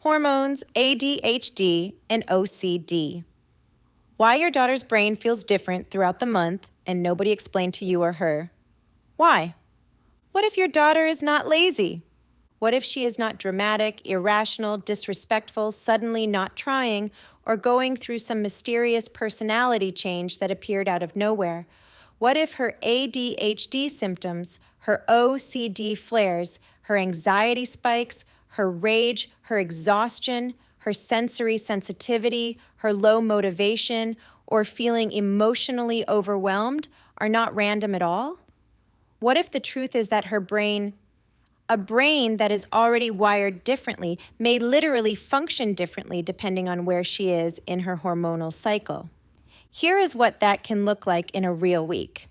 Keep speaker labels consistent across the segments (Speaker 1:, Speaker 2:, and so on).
Speaker 1: hormones, ADHD, and OCD. Why your daughter's brain feels different throughout the month and nobody explained to you or her. Why? What if your daughter is not lazy? What if she is not dramatic, irrational, disrespectful, suddenly not trying, or going through some mysterious personality change that appeared out of nowhere? What if her ADHD symptoms, her OCD flares, her anxiety spikes, her rage, her exhaustion, her sensory sensitivity, her low motivation, or feeling emotionally overwhelmed are not random at all? What if the truth is that her brain, a brain that is already wired differently, may literally function differently depending on where she is in her hormonal cycle? Here is what that can look like in a real week.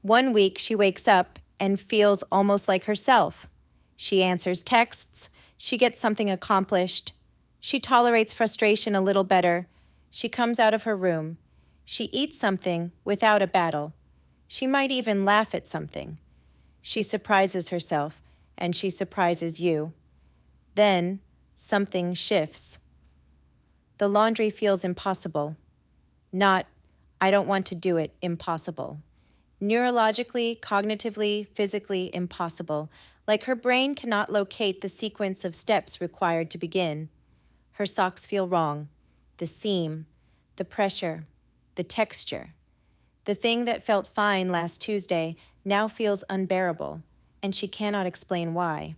Speaker 1: 1 week, she wakes up and feels almost like herself. She answers texts. She gets something accomplished. She tolerates frustration a little better. She comes out of her room. She eats something without a battle. She might even laugh at something. She surprises herself, and she surprises you. Then something shifts. The laundry feels impossible. Not, I don't want to do it, impossible. Neurologically, cognitively, physically impossible, like her brain cannot locate the sequence of steps required to begin. Her socks feel wrong, the seam, the pressure, the texture. The thing that felt fine last Tuesday now feels unbearable, and she cannot explain why.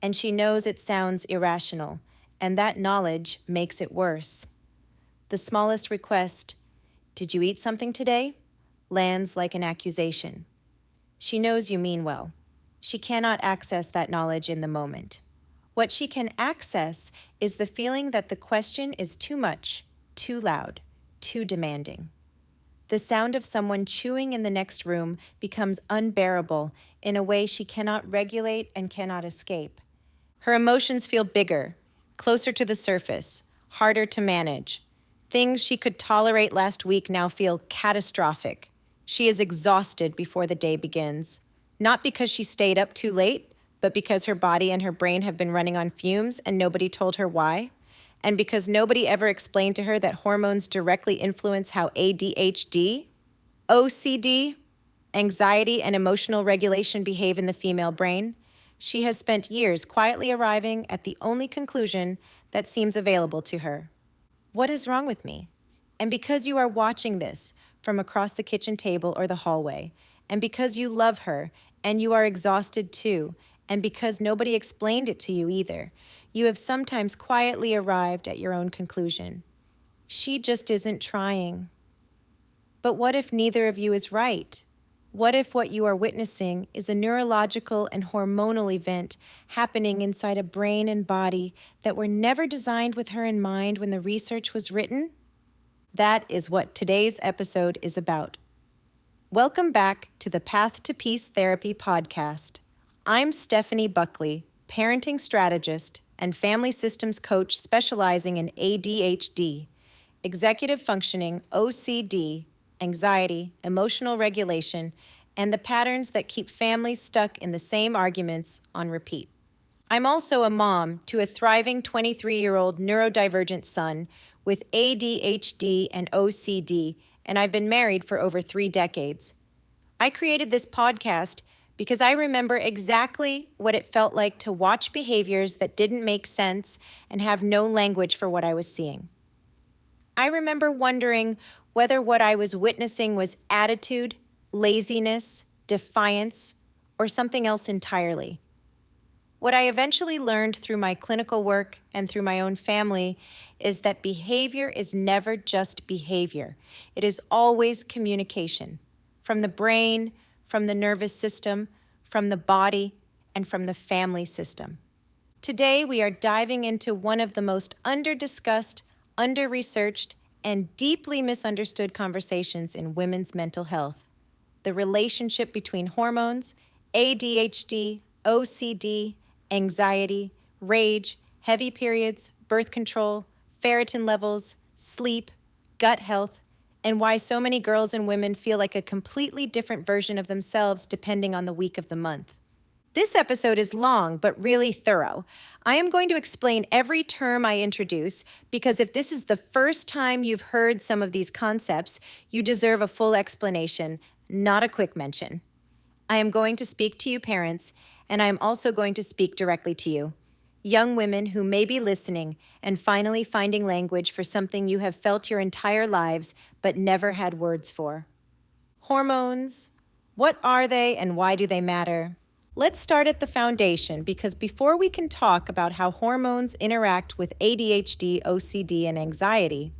Speaker 1: And she knows it sounds irrational, and that knowledge makes it worse. The smallest request, "Did you eat something today?" lands like an accusation. She knows you mean well. She cannot access that knowledge in the moment. What she can access is the feeling that the question is too much, too loud, too demanding. The sound of someone chewing in the next room becomes unbearable in a way she cannot regulate and cannot escape. Her emotions feel bigger, closer to the surface, harder to manage. Things she could tolerate last week now feel catastrophic. She is exhausted before the day begins, not because she stayed up too late, but because her body and her brain have been running on fumes and nobody told her why, and because nobody ever explained to her that hormones directly influence how ADHD, OCD, anxiety, and emotional regulation behave in the female brain. She has spent years quietly arriving at the only conclusion that seems available to her. What is wrong with me? And because you are watching this from across the kitchen table or the hallway, and because you love her and you are exhausted too, and because nobody explained it to you either, you have sometimes quietly arrived at your own conclusion. She just isn't trying. But what if neither of you is right? What if what you are witnessing is a neurological and hormonal event happening inside a brain and body that were never designed with her in mind when the research was written? That is what today's episode is about. Welcome back to the Path to Peace Therapy podcast. I'm Stephanie Buckley, parenting strategist and family systems coach specializing in ADHD, executive functioning, OCD, anxiety, emotional regulation, and the patterns that keep families stuck in the same arguments on repeat. I'm also a mom to a thriving 23-year-old neurodivergent son with ADHD and OCD, and I've been married for over 3 decades. I created this podcast because I remember exactly what it felt like to watch behaviors that didn't make sense and have no language for what I was seeing. I remember wondering whether what I was witnessing was attitude, laziness, defiance, or something else entirely. What I eventually learned through my clinical work and through my own family is that behavior is never just behavior. It is always communication, from the brain, from the nervous system, from the body, and from the family system. Today, we are diving into one of the most under-discussed, under-researched, and deeply misunderstood conversations in women's mental health: the relationship between hormones, ADHD, OCD, anxiety, rage, heavy periods, birth control, ferritin levels, sleep, gut health, and why so many girls and women feel like a completely different version of themselves depending on the week of the month. This episode is long, but really thorough. I am going to explain every term I introduce because if this is the first time you've heard some of these concepts, you deserve a full explanation, not a quick mention. I am going to speak to you parents, and I am also going to speak directly to you, young women who may be listening and finally finding language for something you have felt your entire lives but never had words for. Hormones. What are they and why do they matter? Let's start at the foundation because before we can talk about how hormones interact with ADHD, OCD, and anxiety,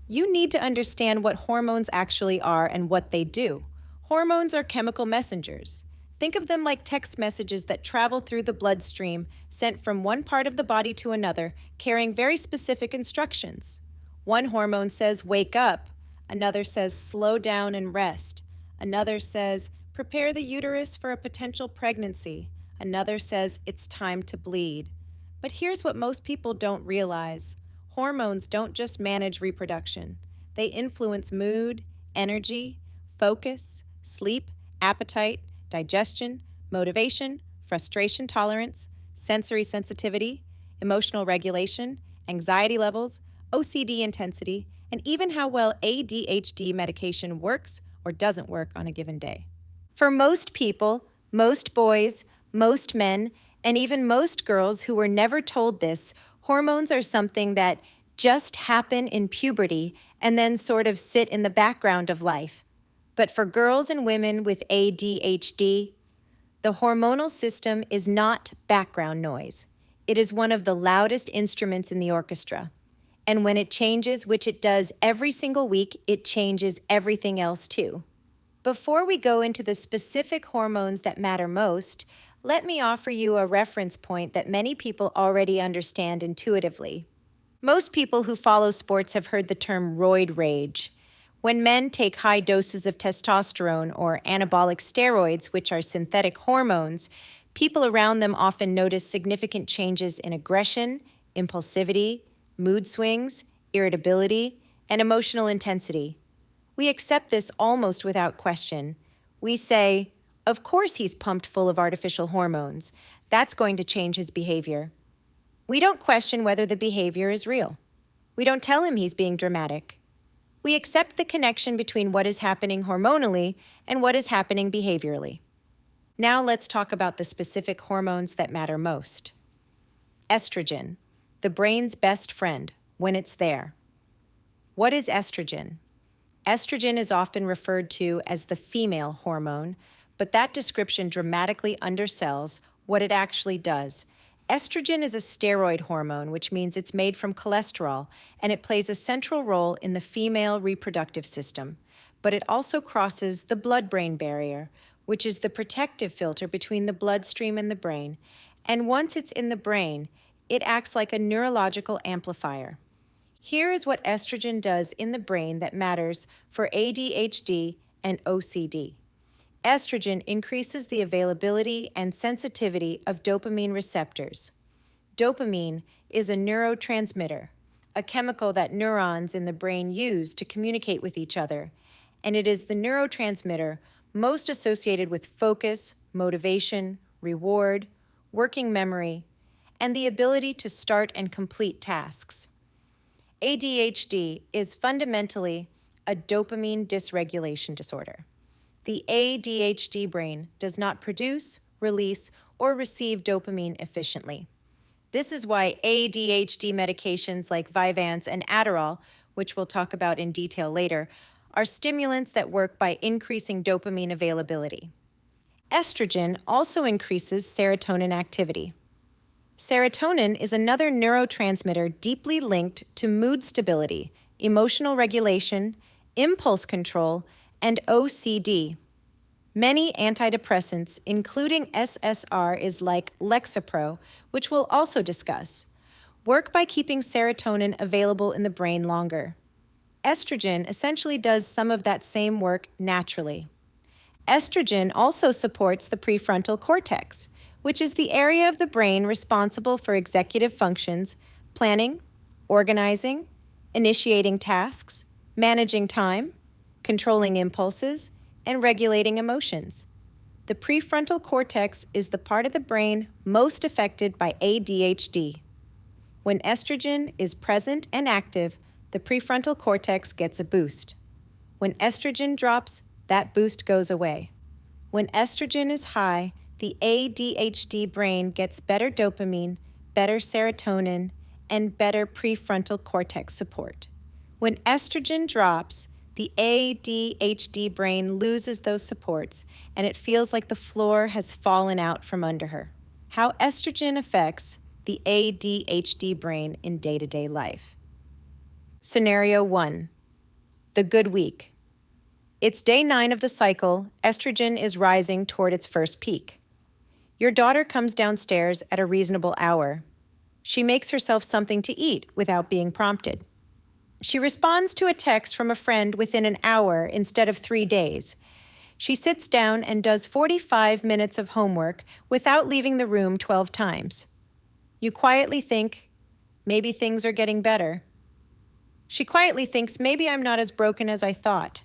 Speaker 1: you need to understand what hormones actually are and what they do. Hormones are chemical messengers. Think of them like text messages that travel through the bloodstream, sent from one part of the body to another, carrying very specific instructions. One hormone says, wake up. Another says, slow down and rest. Another says, prepare the uterus for a potential pregnancy. Another says, it's time to bleed. But here's what most people don't realize. Hormones don't just manage reproduction. They influence mood, energy, focus, sleep, appetite, digestion, motivation, frustration tolerance, sensory sensitivity, emotional regulation, anxiety levels, OCD intensity, and even how well ADHD medication works or doesn't work on a given day. For most people, most boys, most men, and even most girls who were never told this, hormones are something that just happen in puberty and then sort of sit in the background of life. But for girls and women with ADHD, the hormonal system is not background noise. It is one of the loudest instruments in the orchestra. And when it changes, which it does every single week, it changes everything else too. Before we go into the specific hormones that matter most, let me offer you a reference point that many people already understand intuitively. Most people who follow sports have heard the term roid rage. When men take high doses of testosterone or anabolic steroids, which are synthetic hormones, people around them often notice significant changes in aggression, impulsivity, mood swings, irritability, and emotional intensity. We accept this almost without question. We say, of course he's pumped full of artificial hormones. That's going to change his behavior. We don't question whether the behavior is real. We don't tell him he's being dramatic. We accept the connection between what is happening hormonally and what is happening behaviorally. Now let's talk about the specific hormones that matter most. Estrogen, the brain's best friend, when it's there. What is estrogen? Estrogen is often referred to as the female hormone, but that description dramatically undersells what it actually does. Estrogen is a steroid hormone, which means it's made from cholesterol, and it plays a central role in the female reproductive system. But it also crosses the blood-brain barrier, which is the protective filter between the bloodstream and the brain. And once it's in the brain, it acts like a neurological amplifier. Here is what estrogen does in the brain that matters for ADHD and OCD. Estrogen increases the availability and sensitivity of dopamine receptors. Dopamine is a neurotransmitter, a chemical that neurons in the brain use to communicate with each other, and it is the neurotransmitter most associated with focus, motivation, reward, working memory, and the ability to start and complete tasks. ADHD is fundamentally a dopamine dysregulation disorder. The ADHD brain does not produce, release, or receive dopamine efficiently. This is why ADHD medications like Vyvanse and Adderall, which we'll talk about in detail later, are stimulants that work by increasing dopamine availability. Estrogen also increases serotonin activity. Serotonin is another neurotransmitter deeply linked to mood stability, emotional regulation, impulse control, and OCD. Many antidepressants, including SSRIs like Lexapro, which we'll also discuss, work by keeping serotonin available in the brain longer. Estrogen essentially does some of that same work naturally. Estrogen also supports the prefrontal cortex, which is the area of the brain responsible for executive functions, planning, organizing, initiating tasks, managing time, controlling impulses, and regulating emotions. The prefrontal cortex is the part of the brain most affected by ADHD. When estrogen is present and active, the prefrontal cortex gets a boost. When estrogen drops, that boost goes away. When estrogen is high, the ADHD brain gets better dopamine, better serotonin, and better prefrontal cortex support. When estrogen drops, the ADHD brain loses those supports, and it feels like the floor has fallen out from under her. How estrogen affects the ADHD brain in day-to-day life. Scenario 1. The good week. It's day 9 of the cycle. Estrogen is rising toward its first peak. Your daughter comes downstairs at a reasonable hour. She makes herself something to eat without being prompted. She responds to a text from a friend within an hour instead of 3 days. She sits down and does 45 minutes of homework without leaving the room 12 times. You quietly think, maybe things are getting better. She quietly thinks, maybe I'm not as broken as I thought.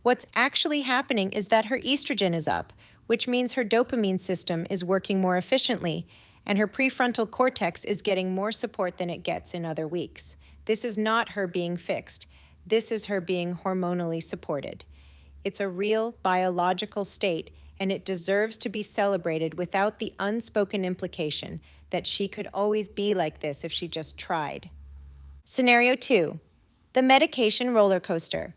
Speaker 1: What's actually happening is that her estrogen is up, which means her dopamine system is working more efficiently, and her prefrontal cortex is getting more support than it gets in other weeks. This is not her being fixed. This is her being hormonally supported. It's a real biological state, and it deserves to be celebrated without the unspoken implication that she could always be like this if she just tried. Scenario 2, the medication roller coaster.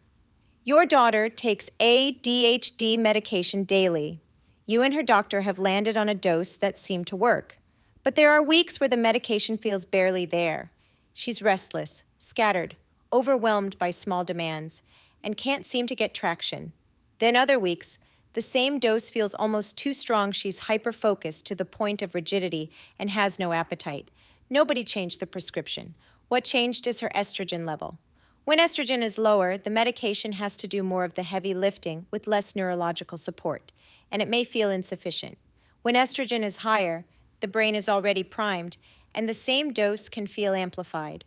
Speaker 1: Your daughter takes ADHD medication daily. You and her doctor have landed on a dose that seemed to work. But there are weeks where the medication feels barely there. She's restless, scattered, overwhelmed by small demands, and can't seem to get traction. Then other weeks, the same dose feels almost too strong. She's hyper-focused to the point of rigidity and has no appetite. Nobody changed the prescription. What changed is her estrogen level. When estrogen is lower, the medication has to do more of the heavy lifting with less neurological support, and it may feel insufficient. When estrogen is higher, the brain is already primed, and the same dose can feel amplified.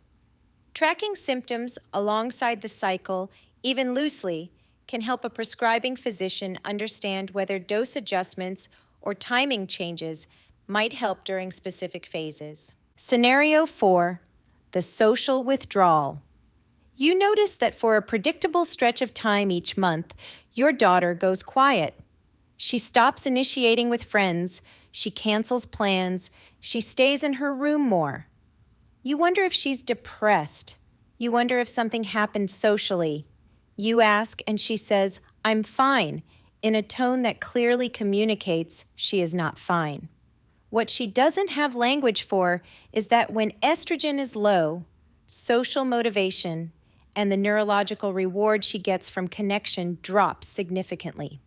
Speaker 1: Tracking symptoms alongside the cycle, even loosely, can help a prescribing physician understand whether dose adjustments or timing changes might help during specific phases. Scenario 4, the social withdrawal. You notice that for a predictable stretch of time each month, your daughter goes quiet. She stops initiating with friends, she cancels plans, she stays in her room more. You wonder if she's depressed. You wonder if something happened socially. You ask, and she says, "I'm fine," in a tone that clearly communicates she is not fine. What she doesn't have language for is that when estrogen is low, social motivation and the neurological reward she gets from connection drops significantly.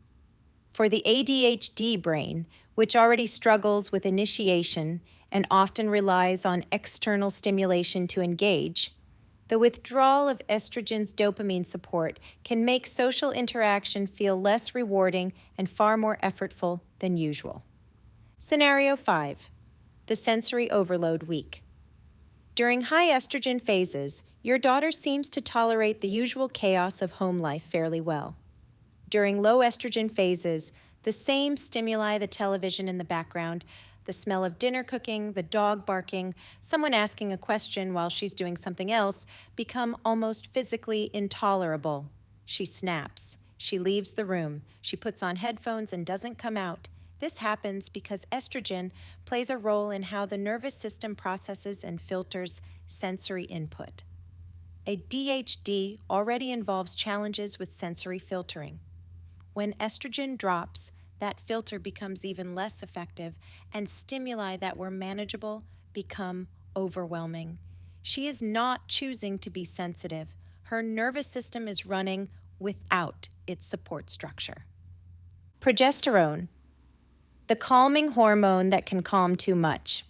Speaker 1: For the ADHD brain, which already struggles with initiation and often relies on external stimulation to engage, the withdrawal of estrogen's dopamine support can make social interaction feel less rewarding and far more effortful than usual. Scenario 5, the sensory overload week. During high estrogen phases, your daughter seems to tolerate the usual chaos of home life fairly well. During low estrogen phases, the same stimuli, the television in the background, the smell of dinner cooking, the dog barking, someone asking a question while she's doing something else, become almost physically intolerable. She snaps. She leaves the room. She puts on headphones and doesn't come out. This happens because estrogen plays a role in how the nervous system processes and filters sensory input. ADHD already involves challenges with sensory filtering. When estrogen drops, that filter becomes even less effective, and stimuli that were manageable become overwhelming. She is not choosing to be sensitive. Her nervous system is running without its support structure. Progesterone, the calming hormone that can calm too much.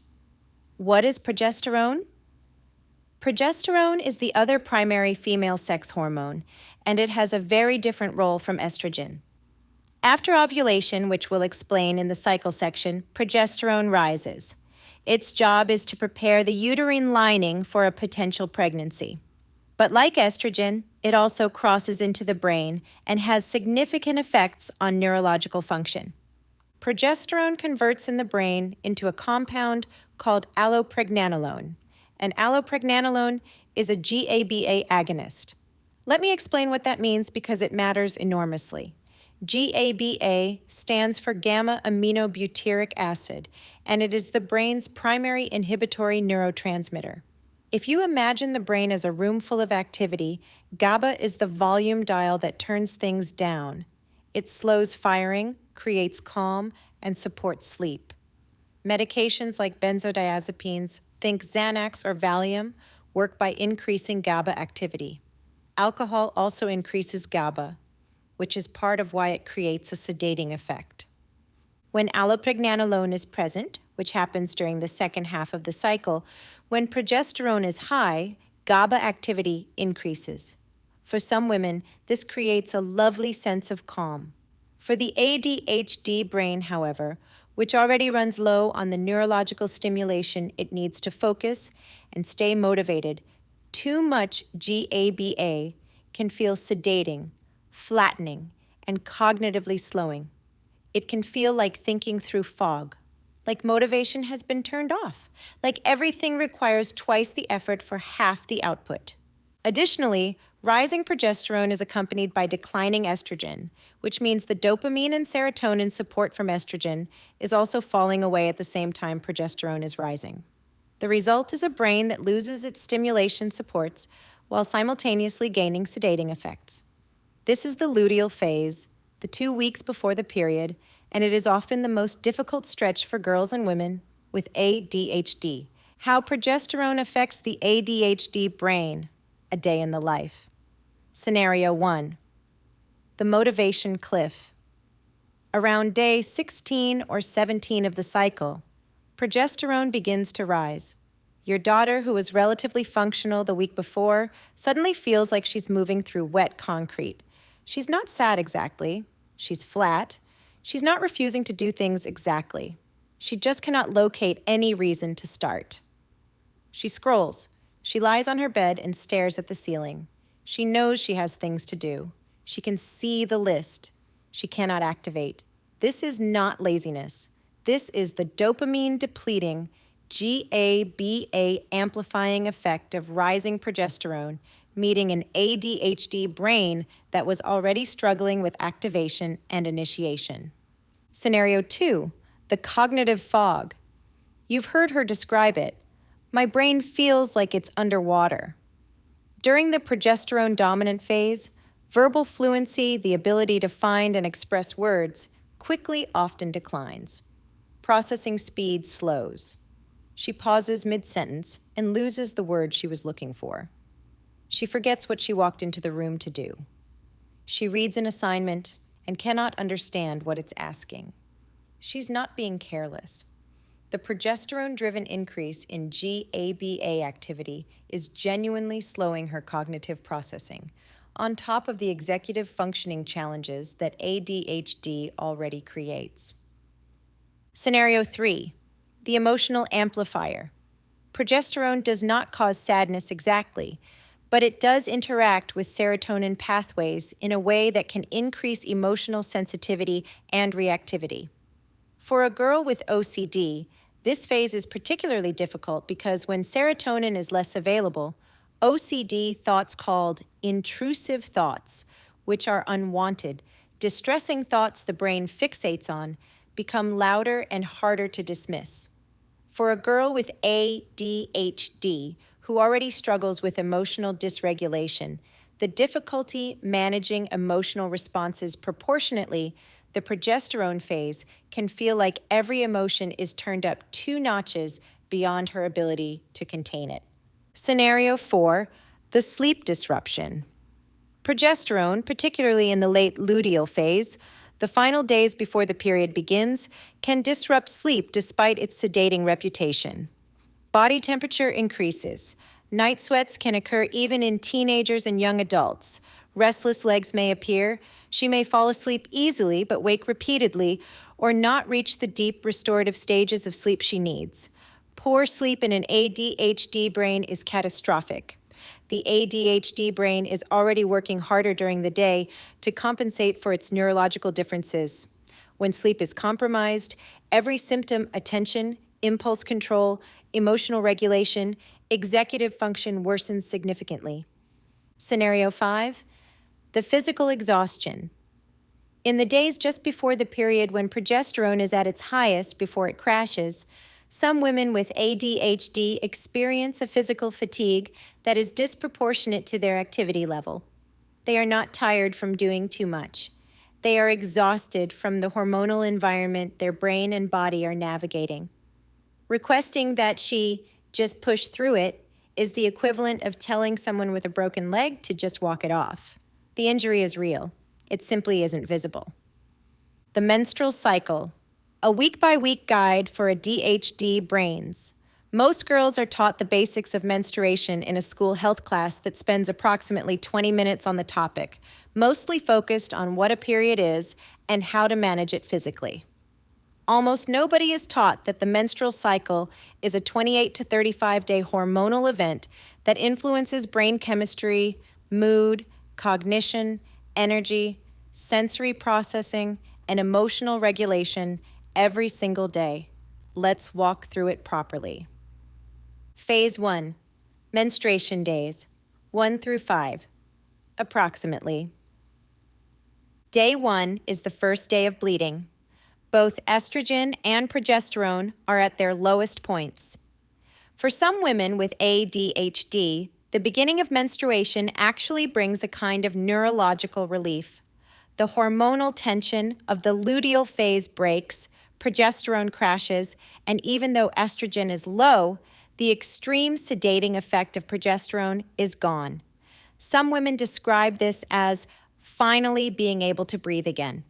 Speaker 1: What is progesterone? Progesterone is the other primary female sex hormone, and it has a very different role from estrogen. After ovulation, which we'll explain in the cycle section, progesterone rises. Its job is to prepare the uterine lining for a potential pregnancy. But like estrogen, it also crosses into the brain and has significant effects on neurological function. Progesterone converts in the brain into a compound called allopregnanolone, and allopregnanolone is a GABA agonist. Let me explain what that means because it matters enormously. GABA stands for gamma-aminobutyric acid, and it is the brain's primary inhibitory neurotransmitter. If you imagine the brain as a room full of activity, GABA is the volume dial that turns things down. It slows firing, creates calm, and supports sleep. Medications like benzodiazepines, think Xanax or Valium, work by increasing GABA activity. Alcohol also increases GABA, which is part of why it creates a sedating effect. When allopregnanolone is present, which happens during the second half of the cycle, when progesterone is high, GABA activity increases. For some women, this creates a lovely sense of calm. For the ADHD brain, however, which already runs low on the neurological stimulation it needs to focus and stay motivated, too much GABA can feel sedating, flattening, and cognitively slowing. It can feel like thinking through fog, like motivation has been turned off, like everything requires twice the effort for half the output. Additionally, rising progesterone is accompanied by declining estrogen, which means the dopamine and serotonin support from estrogen is also falling away at the same time progesterone is rising. The result is a brain that loses its stimulation supports while simultaneously gaining sedating effects. This is the luteal phase, the 2 weeks before the period, and it is often the most difficult stretch for girls and women with ADHD. How progesterone affects the ADHD brain, a day in the life. Scenario 1, the motivation cliff. Around day 16 or 17 of the cycle, progesterone begins to rise. Your daughter, who was relatively functional the week before, suddenly feels like she's moving through wet concrete. She's not sad exactly. She's flat. She's not refusing to do things exactly. She just cannot locate any reason to start. She scrolls. She lies on her bed and stares at the ceiling. She knows she has things to do. She can see the list. She cannot activate. This is not laziness. This is the dopamine-depleting, GABA amplifying effect of rising progesterone meeting an ADHD brain that was already struggling with activation and initiation. Scenario 2, the cognitive fog. You've heard her describe it. My brain feels like it's underwater. During the progesterone dominant phase, verbal fluency, the ability to find and express words, quickly often declines. Processing speed slows. She pauses mid-sentence and loses the word she was looking for. She forgets what she walked into the room to do. She reads an assignment and cannot understand what it's asking. She's not being careless. The progesterone-driven increase in GABA activity is genuinely slowing her cognitive processing, on top of the executive functioning challenges that ADHD already creates. Scenario 3, the emotional amplifier. Progesterone does not cause sadness exactly, but it does interact with serotonin pathways in a way that can increase emotional sensitivity and reactivity. For a girl with OCD, this phase is particularly difficult because when serotonin is less available, OCD thoughts called intrusive thoughts, which are unwanted, distressing thoughts the brain fixates on, become louder and harder to dismiss. For a girl with ADHD, who already struggles with emotional dysregulation, the difficulty managing emotional responses proportionately, the progesterone phase can feel like every emotion is turned up 2 notches beyond her ability to contain it. Scenario 4, the sleep disruption. Progesterone, particularly in the late luteal phase, the final days before the period begins, can disrupt sleep despite its sedating reputation. Body temperature increases. Night sweats can occur even in teenagers and young adults. Restless legs may appear. She may fall asleep easily but wake repeatedly or not reach the deep restorative stages of sleep she needs. Poor sleep in an ADHD brain is catastrophic. The ADHD brain is already working harder during the day to compensate for its neurological differences. When sleep is compromised, every symptom, attention, impulse control, emotional regulation, executive function worsens significantly. Scenario 5, the physical exhaustion. In the days just before the period when progesterone is at its highest before it crashes, some women with ADHD experience a physical fatigue that is disproportionate to their activity level. They are not tired from doing too much. They are exhausted from the hormonal environment their brain and body are navigating. Requesting that she just push through it is the equivalent of telling someone with a broken leg to just walk it off. The injury is real. It simply isn't visible. The menstrual cycle, a week-by-week guide for ADHD brains. Most girls are taught the basics of menstruation in a school health class that spends approximately 20 minutes on the topic, mostly focused on what a period is and how to manage it physically. Almost nobody is taught that the menstrual cycle is a 28 to 35-day hormonal event that influences brain chemistry, mood, cognition, energy, sensory processing, and emotional regulation every single day. Let's walk through it properly. Phase 1, menstruation days, 1 through 5, approximately. Day 1 is the first day of bleeding. Both estrogen and progesterone are at their lowest points. For some women with ADHD, the beginning of menstruation actually brings a kind of neurological relief. The hormonal tension of the luteal phase breaks, progesterone crashes, and even though estrogen is low, the extreme sedating effect of progesterone is gone. Some women describe this as finally being able to breathe again.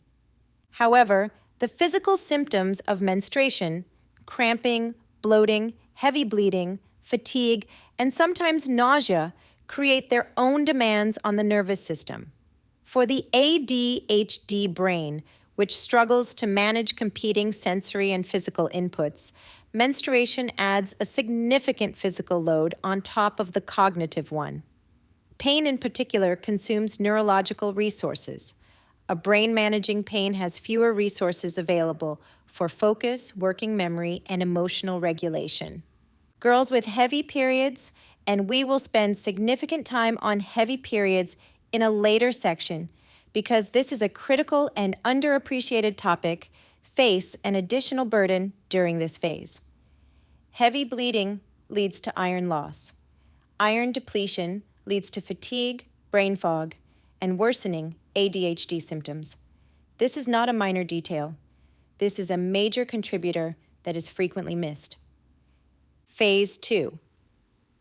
Speaker 1: However, the physical symptoms of menstruation, cramping, bloating, heavy bleeding, fatigue, and sometimes nausea, create their own demands on the nervous system. For the ADHD brain, which struggles to manage competing sensory and physical inputs, menstruation adds a significant physical load on top of the cognitive one. Pain in particular consumes neurological resources. A brain managing pain has fewer resources available for focus, working memory, and emotional regulation. Girls with heavy periods, and we will spend significant time on heavy periods in a later section because this is a critical and underappreciated topic, face an additional burden during this phase. Heavy bleeding leads to iron loss. Iron depletion leads to fatigue, brain fog, and worsening ADHD symptoms. This is not a minor detail. This is a major contributor that is frequently missed. Phase 2,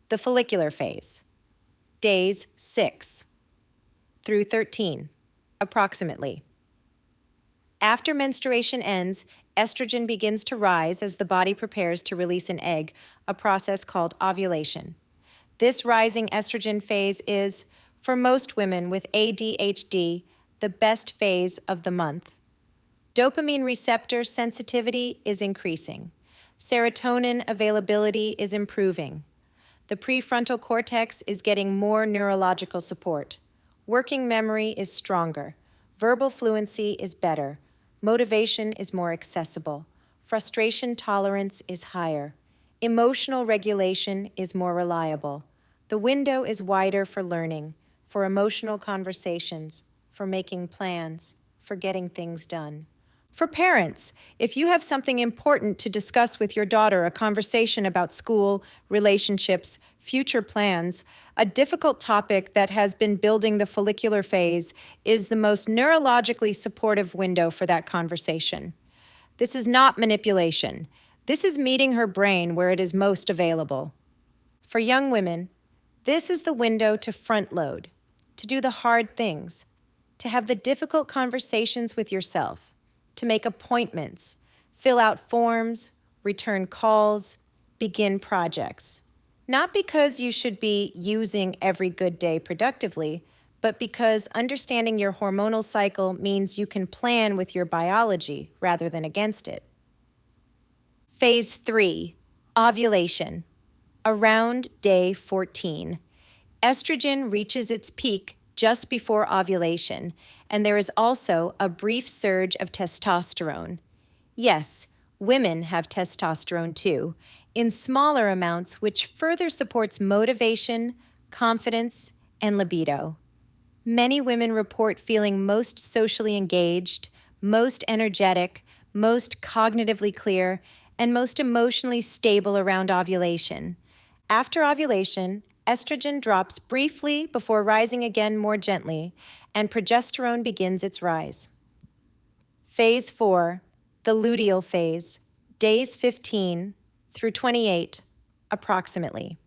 Speaker 1: the follicular phase. Days 6 through 13, approximately. After menstruation ends, estrogen begins to rise as the body prepares to release an egg, a process called ovulation. This rising estrogen phase is, for most women with ADHD, the best phase of the month. Dopamine receptor sensitivity is increasing. Serotonin availability is improving. The prefrontal cortex is getting more neurological support. Working memory is stronger. Verbal fluency is better. Motivation is more accessible. Frustration tolerance is higher. Emotional regulation is more reliable. The window is wider for learning, for emotional conversations, for making plans, for getting things done. For parents, if you have something important to discuss with your daughter, a conversation about school, relationships, future plans, a difficult topic that has been building the follicular phase is the most neurologically supportive window for that conversation. This is not manipulation. This is meeting her brain where it is most available. For young women, this is the window to front load, to do the hard things, to have the difficult conversations with yourself, to make appointments, fill out forms, return calls, begin projects. Not because you should be using every good day productively, but because understanding your hormonal cycle means you can plan with your biology rather than against it. Phase 3, ovulation. Around day 14, estrogen reaches its peak just before ovulation, and there is also a brief surge of testosterone. Yes, women have testosterone too, in smaller amounts, which further supports motivation, confidence, and libido. Many women report feeling most socially engaged, most energetic, most cognitively clear, and most emotionally stable around ovulation. After ovulation, estrogen drops briefly before rising again more gently, and progesterone begins its rise. Phase 4, the luteal phase, days 15 through 28, approximately.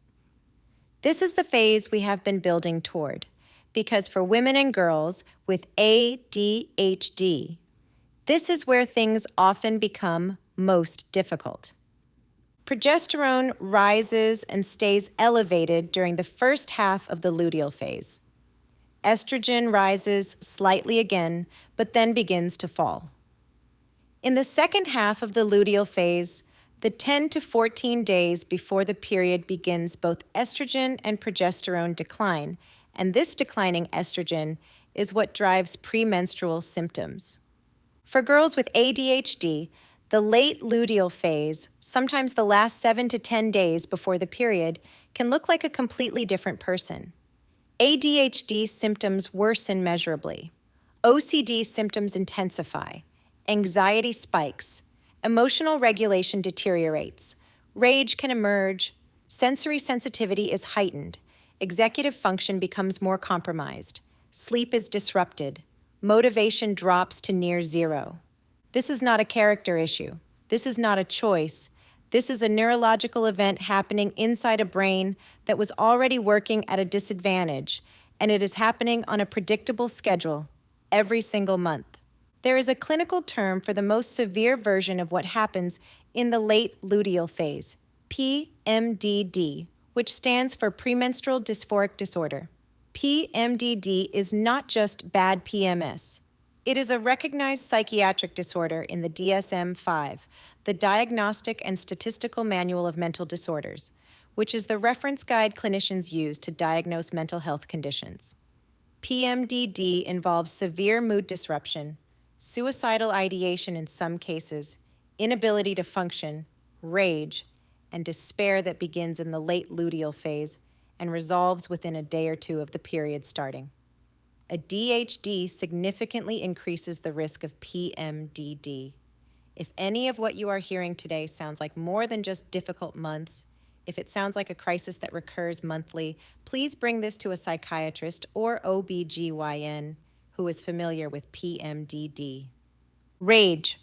Speaker 1: This is the phase we have been building toward, because for women and girls with ADHD, this is where things often become most difficult. Progesterone rises and stays elevated during the first half of the luteal phase. Estrogen rises slightly again, but then begins to fall. In the second half of the luteal phase, the 10 to 14 days before the period begins, both estrogen and progesterone decline, and this declining estrogen is what drives premenstrual symptoms. For girls with ADHD, the late luteal phase, sometimes the last 7 to 10 days before the period, can look like a completely different person. ADHD symptoms worsen measurably. OCD symptoms intensify. Anxiety spikes. Emotional regulation deteriorates. Rage can emerge. Sensory sensitivity is heightened. Executive function becomes more compromised. Sleep is disrupted. Motivation drops to near zero. This is not a character issue. This is not a choice. This is a neurological event happening inside a brain that was already working at a disadvantage, and it is happening on a predictable schedule every single month. There is a clinical term for the most severe version of what happens in the late luteal phase, PMDD, which stands for premenstrual dysphoric disorder. PMDD is not just bad PMS. It is a recognized psychiatric disorder in the DSM-5, the Diagnostic and Statistical Manual of Mental Disorders, which is the reference guide clinicians use to diagnose mental health conditions. PMDD involves severe mood disruption, suicidal ideation in some cases, inability to function, rage, and despair that begins in the late luteal phase and resolves within a day or two of the period starting. A DHD significantly increases the risk of PMDD. If any of what you are hearing today sounds like more than just difficult months, if it sounds like a crisis that recurs monthly, please bring this to a psychiatrist or OBGYN who is familiar with PMDD. Rage,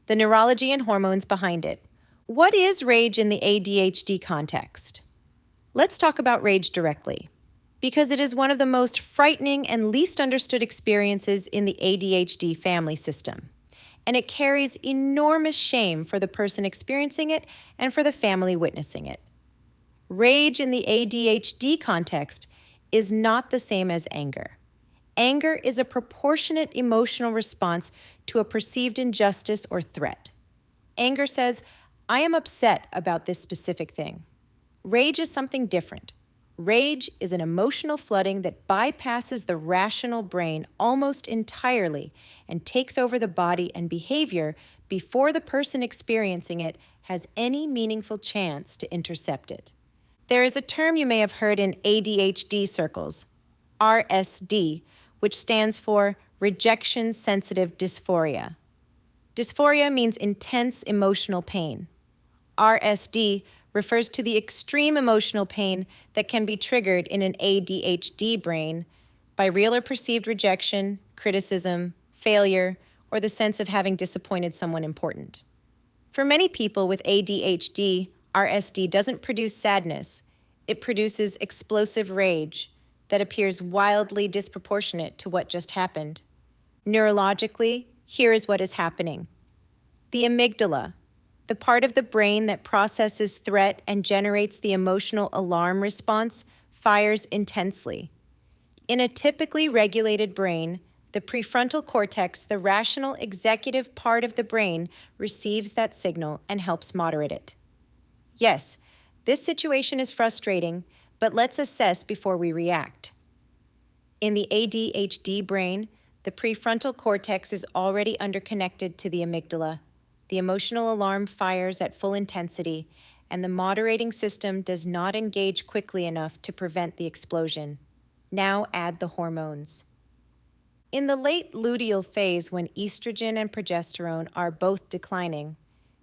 Speaker 1: the neurology and hormones behind it. What is rage in the ADHD context? Let's talk about rage directly, because it is one of the most frightening and least understood experiences in the ADHD family system, and it carries enormous shame for the person experiencing it and for the family witnessing it. Rage in the ADHD context is not the same as anger. Anger is a proportionate emotional response to a perceived injustice or threat. Anger says, I am upset about this specific thing. Rage is something different. Rage is an emotional flooding that bypasses the rational brain almost entirely and takes over the body and behavior before the person experiencing it has any meaningful chance to intercept it. There is a term you may have heard in ADHD circles, RSD, which stands for rejection sensitive dysphoria. Dysphoria means intense emotional pain. RSD refers to the extreme emotional pain that can be triggered in an ADHD brain by real or perceived rejection, criticism, failure, or the sense of having disappointed someone important. For many people with ADHD, RSD doesn't produce sadness. It produces explosive rage that appears wildly disproportionate to what just happened. Neurologically, here is what is happening. The amygdala, the part of the brain that processes threat and generates the emotional alarm response, fires intensely. In a typically regulated brain, the prefrontal cortex, the rational executive part of the brain, receives that signal and helps moderate it. Yes, this situation is frustrating, but let's assess before we react. In the ADHD brain, the prefrontal cortex is already underconnected to the amygdala. The emotional alarm fires at full intensity, and the moderating system does not engage quickly enough to prevent the explosion. Now add the hormones. In the late luteal phase, when estrogen and progesterone are both declining,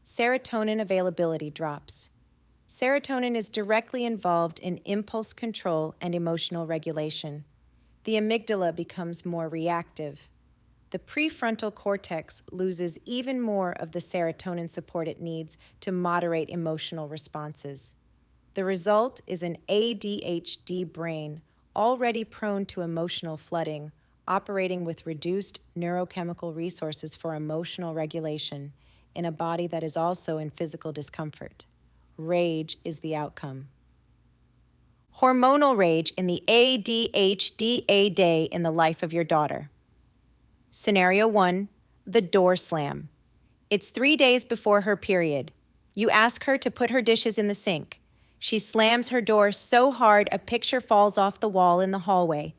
Speaker 1: serotonin availability drops. Serotonin is directly involved in impulse control and emotional regulation. The amygdala becomes more reactive. The prefrontal cortex loses even more of the serotonin support it needs to moderate emotional responses. The result is an ADHD brain already prone to emotional flooding, operating with reduced neurochemical resources for emotional regulation in a body that is also in physical discomfort. Rage is the outcome. Hormonal rage in the ADHD day in the life of your daughter. Scenario 1, the door slam. It's 3 days before her period. You ask her to put her dishes in the sink. She slams her door so hard a picture falls off the wall in the hallway.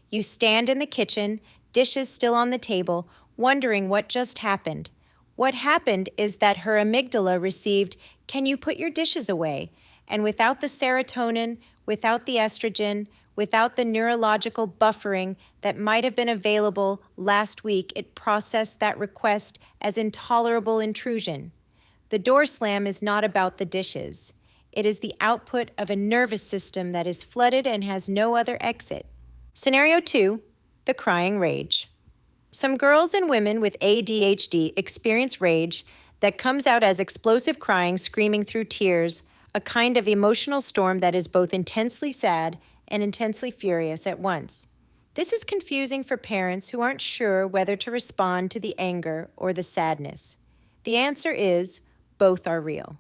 Speaker 1: You stand in the kitchen, dishes still on the table, wondering what just happened. What happened is that her amygdala received, "Can you put your dishes away?" And without the serotonin, without the estrogen, without the neurological buffering that might have been available last week, it processed that request as intolerable intrusion. The door slam is not about the dishes. It is the output of a nervous system that is flooded and has no other exit. Scenario 2, the crying rage. Some girls and women with ADHD experience rage that comes out as explosive crying, screaming through tears, a kind of emotional storm that is both intensely sad and intensely furious at once. This is confusing for parents who aren't sure whether to respond to the anger or the sadness. The answer is both are real.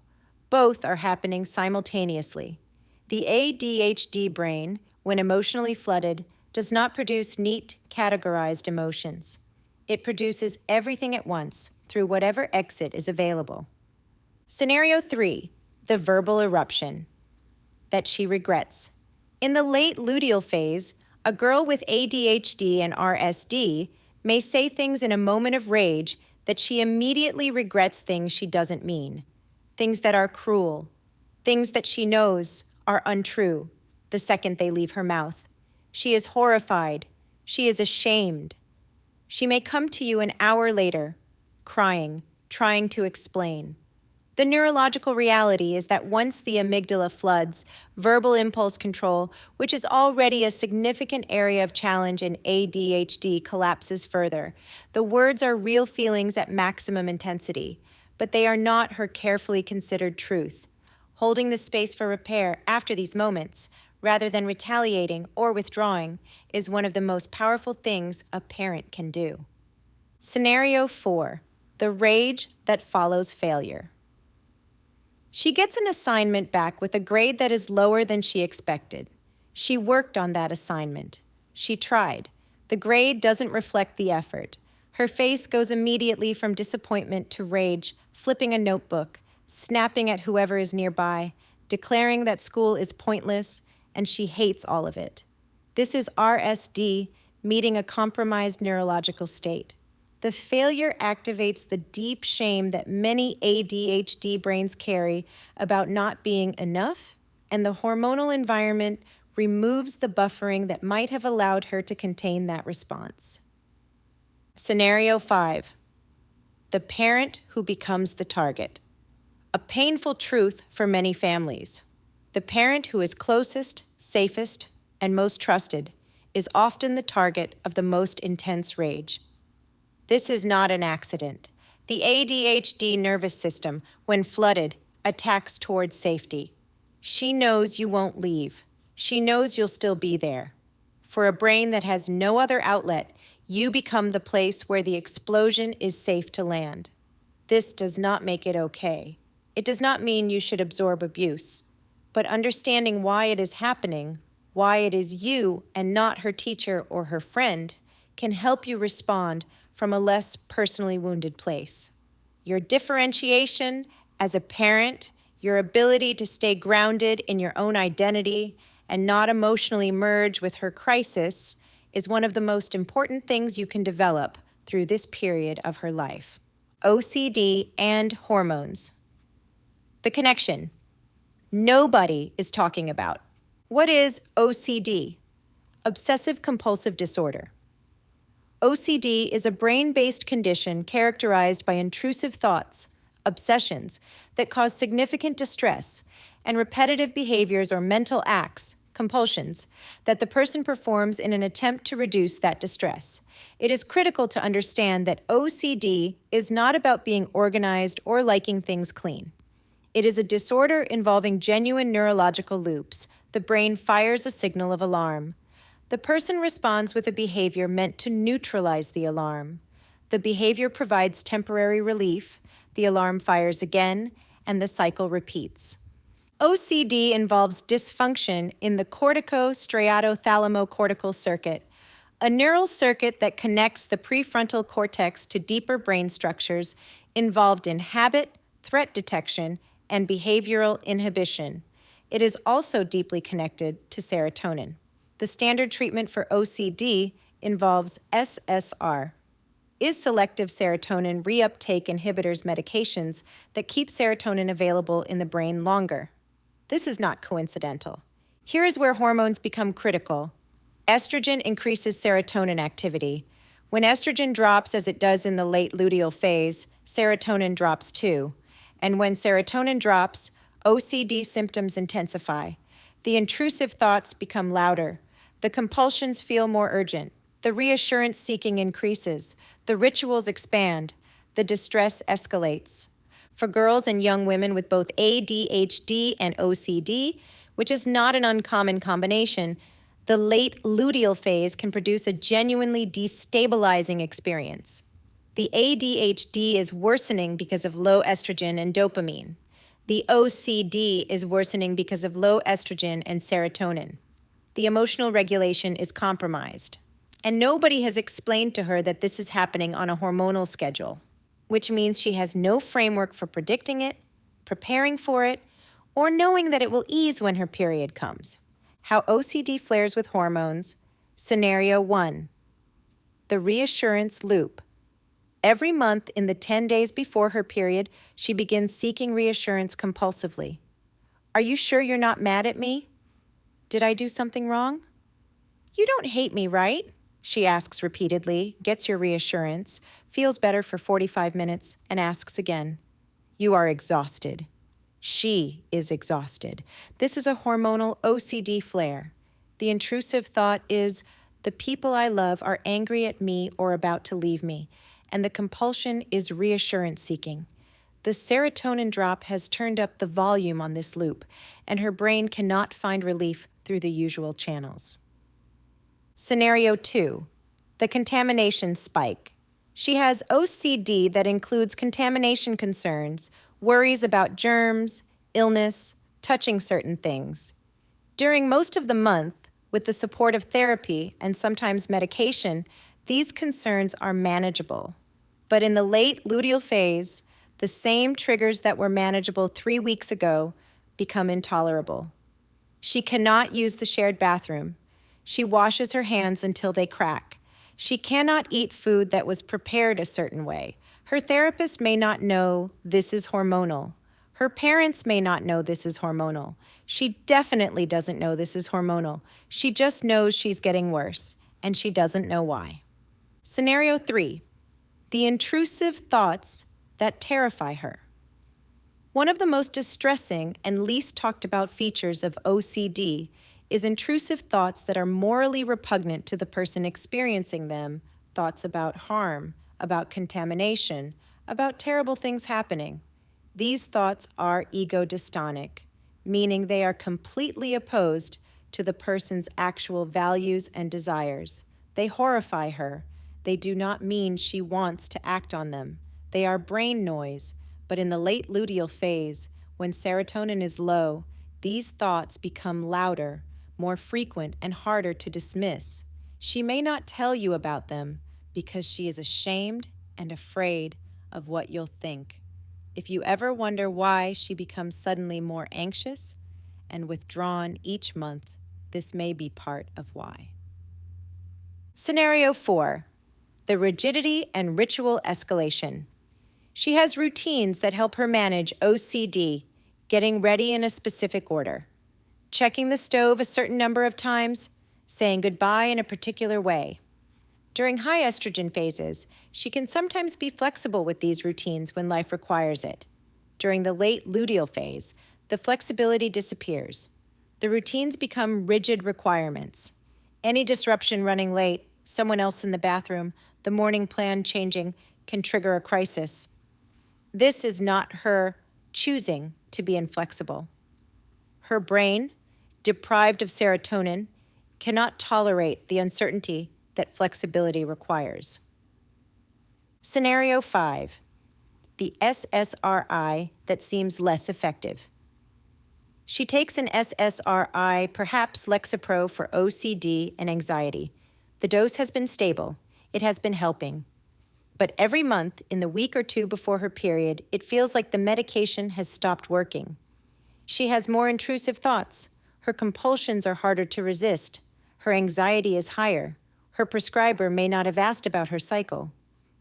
Speaker 1: Both are happening simultaneously. The ADHD brain, when emotionally flooded, does not produce neat, categorized emotions. It produces everything at once through whatever exit is available. Scenario 3, the verbal eruption that she regrets. In the late luteal phase, a girl with ADHD and RSD may say things in a moment of rage that she immediately regrets, things she doesn't mean, things that are cruel, things that she knows are untrue the second they leave her mouth. She is horrified. She is ashamed. She may come to you an hour later, crying, trying to explain. The neurological reality is that once the amygdala floods, verbal impulse control, which is already a significant area of challenge in ADHD, collapses further. The words are real feelings at maximum intensity, but they are not her carefully considered truth. Holding the space for repair after these moments, rather than retaliating or withdrawing, is one of the most powerful things a parent can do. Scenario 4, the rage that follows failure. She gets an assignment back with a grade that is lower than she expected. She worked on that assignment. She tried. The grade doesn't reflect the effort. Her face goes immediately from disappointment to rage, flipping a notebook, snapping at whoever is nearby, declaring that school is pointless, and she hates all of it. This is RSD meeting a compromised neurological state. The failure activates the deep shame that many ADHD brains carry about not being enough, and the hormonal environment removes the buffering that might have allowed her to contain that response. Scenario 5, the parent who becomes the target. A painful truth for many families. The parent who is closest, safest, and most trusted is often the target of the most intense rage. This is not an accident. The ADHD nervous system, when flooded, attacks towards safety. She knows you won't leave. She knows you'll still be there. For a brain that has no other outlet, you become the place where the explosion is safe to land. This does not make it okay. It does not mean you should absorb abuse, but understanding why it is happening, why it is you and not her teacher or her friend, can help you respond from a less personally wounded place. Your differentiation as a parent, your ability to stay grounded in your own identity and not emotionally merge with her crisis is one of the most important things you can develop through this period of her life. OCD and hormones. The connection. Nobody is talking about. What is OCD? Obsessive compulsive disorder. OCD is a brain-based condition characterized by intrusive thoughts, obsessions, that cause significant distress, and repetitive behaviors or mental acts, compulsions, that the person performs in an attempt to reduce that distress. It is critical to understand that OCD is not about being organized or liking things clean. It is a disorder involving genuine neurological loops. The brain fires a signal of alarm. The person responds with a behavior meant to neutralize the alarm. The behavior provides temporary relief, the alarm fires again, and the cycle repeats. OCD involves dysfunction in the cortico-striatothalamo-cortical circuit, a neural circuit that connects the prefrontal cortex to deeper brain structures involved in habit, threat detection, and behavioral inhibition. It is also deeply connected to serotonin. The standard treatment for OCD involves SSR, is selective serotonin reuptake inhibitors medications that keep serotonin available in the brain longer. This is not coincidental. Here is where hormones become critical. Estrogen increases serotonin activity. When estrogen drops, as it does in the late luteal phase, serotonin drops too. And when serotonin drops, OCD symptoms intensify. The intrusive thoughts become louder. The compulsions feel more urgent. The reassurance seeking increases. The rituals expand. The distress escalates. For girls and young women with both ADHD and OCD, which is not an uncommon combination, the late luteal phase can produce a genuinely destabilizing experience. The ADHD is worsening because of low estrogen and dopamine. The OCD is worsening because of low estrogen and serotonin. The emotional regulation is compromised. And nobody has explained to her that this is happening on a hormonal schedule, which means she has no framework for predicting it, preparing for it, or knowing that it will ease when her period comes. How OCD flares with hormones. Scenario 1. The reassurance loop. Every month in the 10 days before her period, she begins seeking reassurance compulsively. Are you sure you're not mad at me? Did I do something wrong? You don't hate me, right? She asks repeatedly, gets your reassurance, feels better for 45 minutes, and asks again. You are exhausted. She is exhausted. This is a hormonal OCD flare. The intrusive thought is, the people I love are angry at me or about to leave me, and the compulsion is reassurance seeking. The serotonin drop has turned up the volume on this loop, and her brain cannot find relief through the usual channels. Scenario 2. The contamination spike. She has OCD that includes contamination concerns, worries about germs, illness, touching certain things. During most of the month, with the support of therapy and sometimes medication, these concerns are manageable. But in the late luteal phase, the same triggers that were manageable 3 weeks ago become intolerable. She cannot use the shared bathroom. She washes her hands until they crack. She cannot eat food that was prepared a certain way. Her therapist may not know this is hormonal. Her parents may not know this is hormonal. She definitely doesn't know this is hormonal. She just knows she's getting worse, and she doesn't know why. Scenario 3. The intrusive thoughts that terrify her. One of the most distressing and least talked about features of OCD is intrusive thoughts that are morally repugnant to the person experiencing them, thoughts about harm, about contamination, about terrible things happening. These thoughts are ego-dystonic, meaning they are completely opposed to the person's actual values and desires. They horrify her. They do not mean she wants to act on them. They are brain noise, but in the late luteal phase, when serotonin is low, these thoughts become louder, more frequent, and harder to dismiss. She may not tell you about them because she is ashamed and afraid of what you'll think. If you ever wonder why she becomes suddenly more anxious and withdrawn each month, this may be part of why. Scenario 4. The rigidity and ritual escalation. She has routines that help her manage OCD, getting ready in a specific order, checking the stove a certain number of times, saying goodbye in a particular way. During high estrogen phases, she can sometimes be flexible with these routines when life requires it. During the late luteal phase, the flexibility disappears. The routines become rigid requirements. Any disruption running late, someone else in the bathroom, the morning plan changing, can trigger a crisis. This is not her choosing to be inflexible. Her brain, deprived of serotonin, cannot tolerate the uncertainty that flexibility requires. Scenario 5. The SSRI that seems less effective. She takes an SSRI, perhaps Lexapro, for OCD and anxiety. The dose has been stable. It has been helping. But every month, in the week or two before her period, it feels like the medication has stopped working. She has more intrusive thoughts. Her compulsions are harder to resist. Her anxiety is higher. Her prescriber may not have asked about her cycle.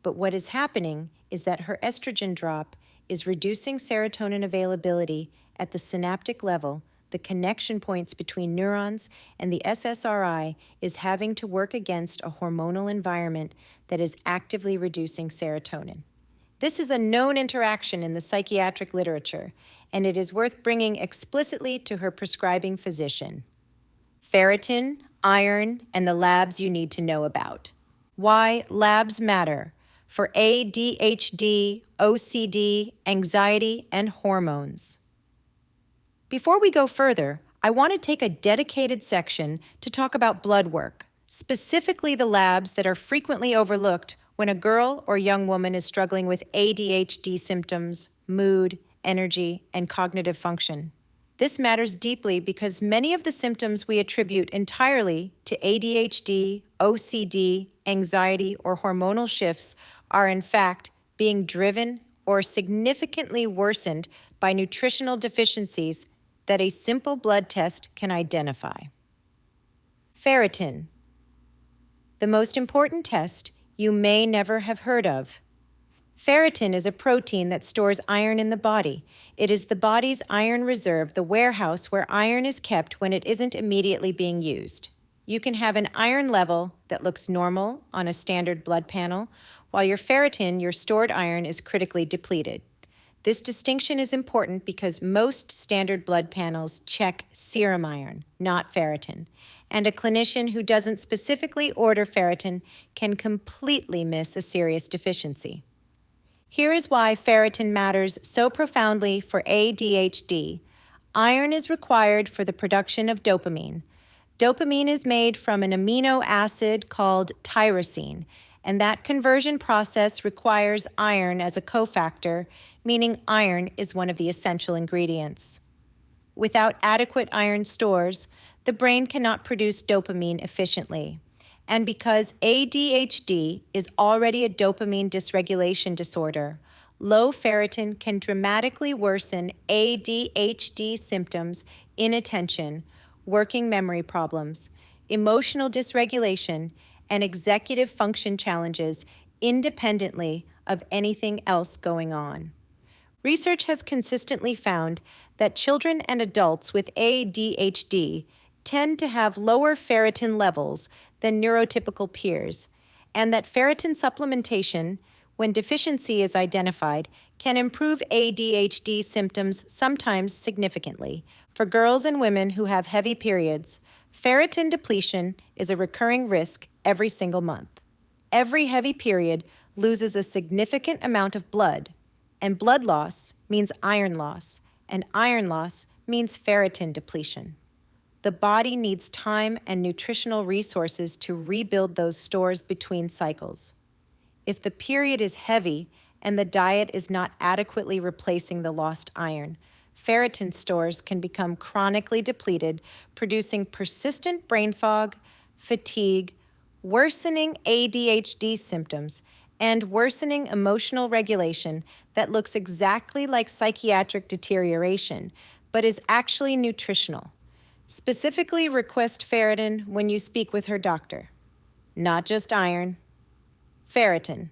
Speaker 1: But what is happening is that her estrogen drop is reducing serotonin availability at the synaptic level. The connection points between neurons and the SSRI is having to work against a hormonal environment that is actively reducing serotonin. This is a known interaction in the psychiatric literature, and it is worth bringing explicitly to her prescribing physician. Ferritin, iron, and the labs you need to know about. Why labs matter for ADHD, OCD, anxiety, and hormones. Before we go further, I want to take a dedicated section to talk about blood work, specifically the labs that are frequently overlooked when a girl or young woman is struggling with ADHD symptoms, mood, energy, and cognitive function. This matters deeply because many of the symptoms we attribute entirely to ADHD, OCD, anxiety, or hormonal shifts are in fact being driven or significantly worsened by nutritional deficiencies that a simple blood test can identify. Ferritin, the most important test you may never have heard of. Ferritin is a protein that stores iron in the body. It is the body's iron reserve, the warehouse where iron is kept when it isn't immediately being used. You can have an iron level that looks normal on a standard blood panel, while your ferritin, your stored iron, is critically depleted. This distinction is important because most standard blood panels check serum iron, not ferritin, and a clinician who doesn't specifically order ferritin can completely miss a serious deficiency. Here is why ferritin matters so profoundly for ADHD. Iron is required for the production of dopamine. Dopamine is made from an amino acid called tyrosine, and that conversion process requires iron as a cofactor, meaning iron is one of the essential ingredients. Without adequate iron stores, the brain cannot produce dopamine efficiently. And because ADHD is already a dopamine dysregulation disorder, low ferritin can dramatically worsen ADHD symptoms, inattention, working memory problems, emotional dysregulation, and executive function challenges independently of anything else going on. Research has consistently found that children and adults with ADHD tend to have lower ferritin levels than neurotypical peers, and that ferritin supplementation, when deficiency is identified, can improve ADHD symptoms sometimes significantly. For girls and women who have heavy periods, ferritin depletion is a recurring risk every single month. Every heavy period loses a significant amount of blood, and blood loss means iron loss, and iron loss means ferritin depletion. The body needs time and nutritional resources to rebuild those stores between cycles. If the period is heavy and the diet is not adequately replacing the lost iron, ferritin stores can become chronically depleted, producing persistent brain fog, fatigue, worsening ADHD symptoms, and worsening emotional regulation that looks exactly like psychiatric deterioration, but is actually nutritional. Specifically request ferritin when you speak with her doctor. not just iron. Ferritin.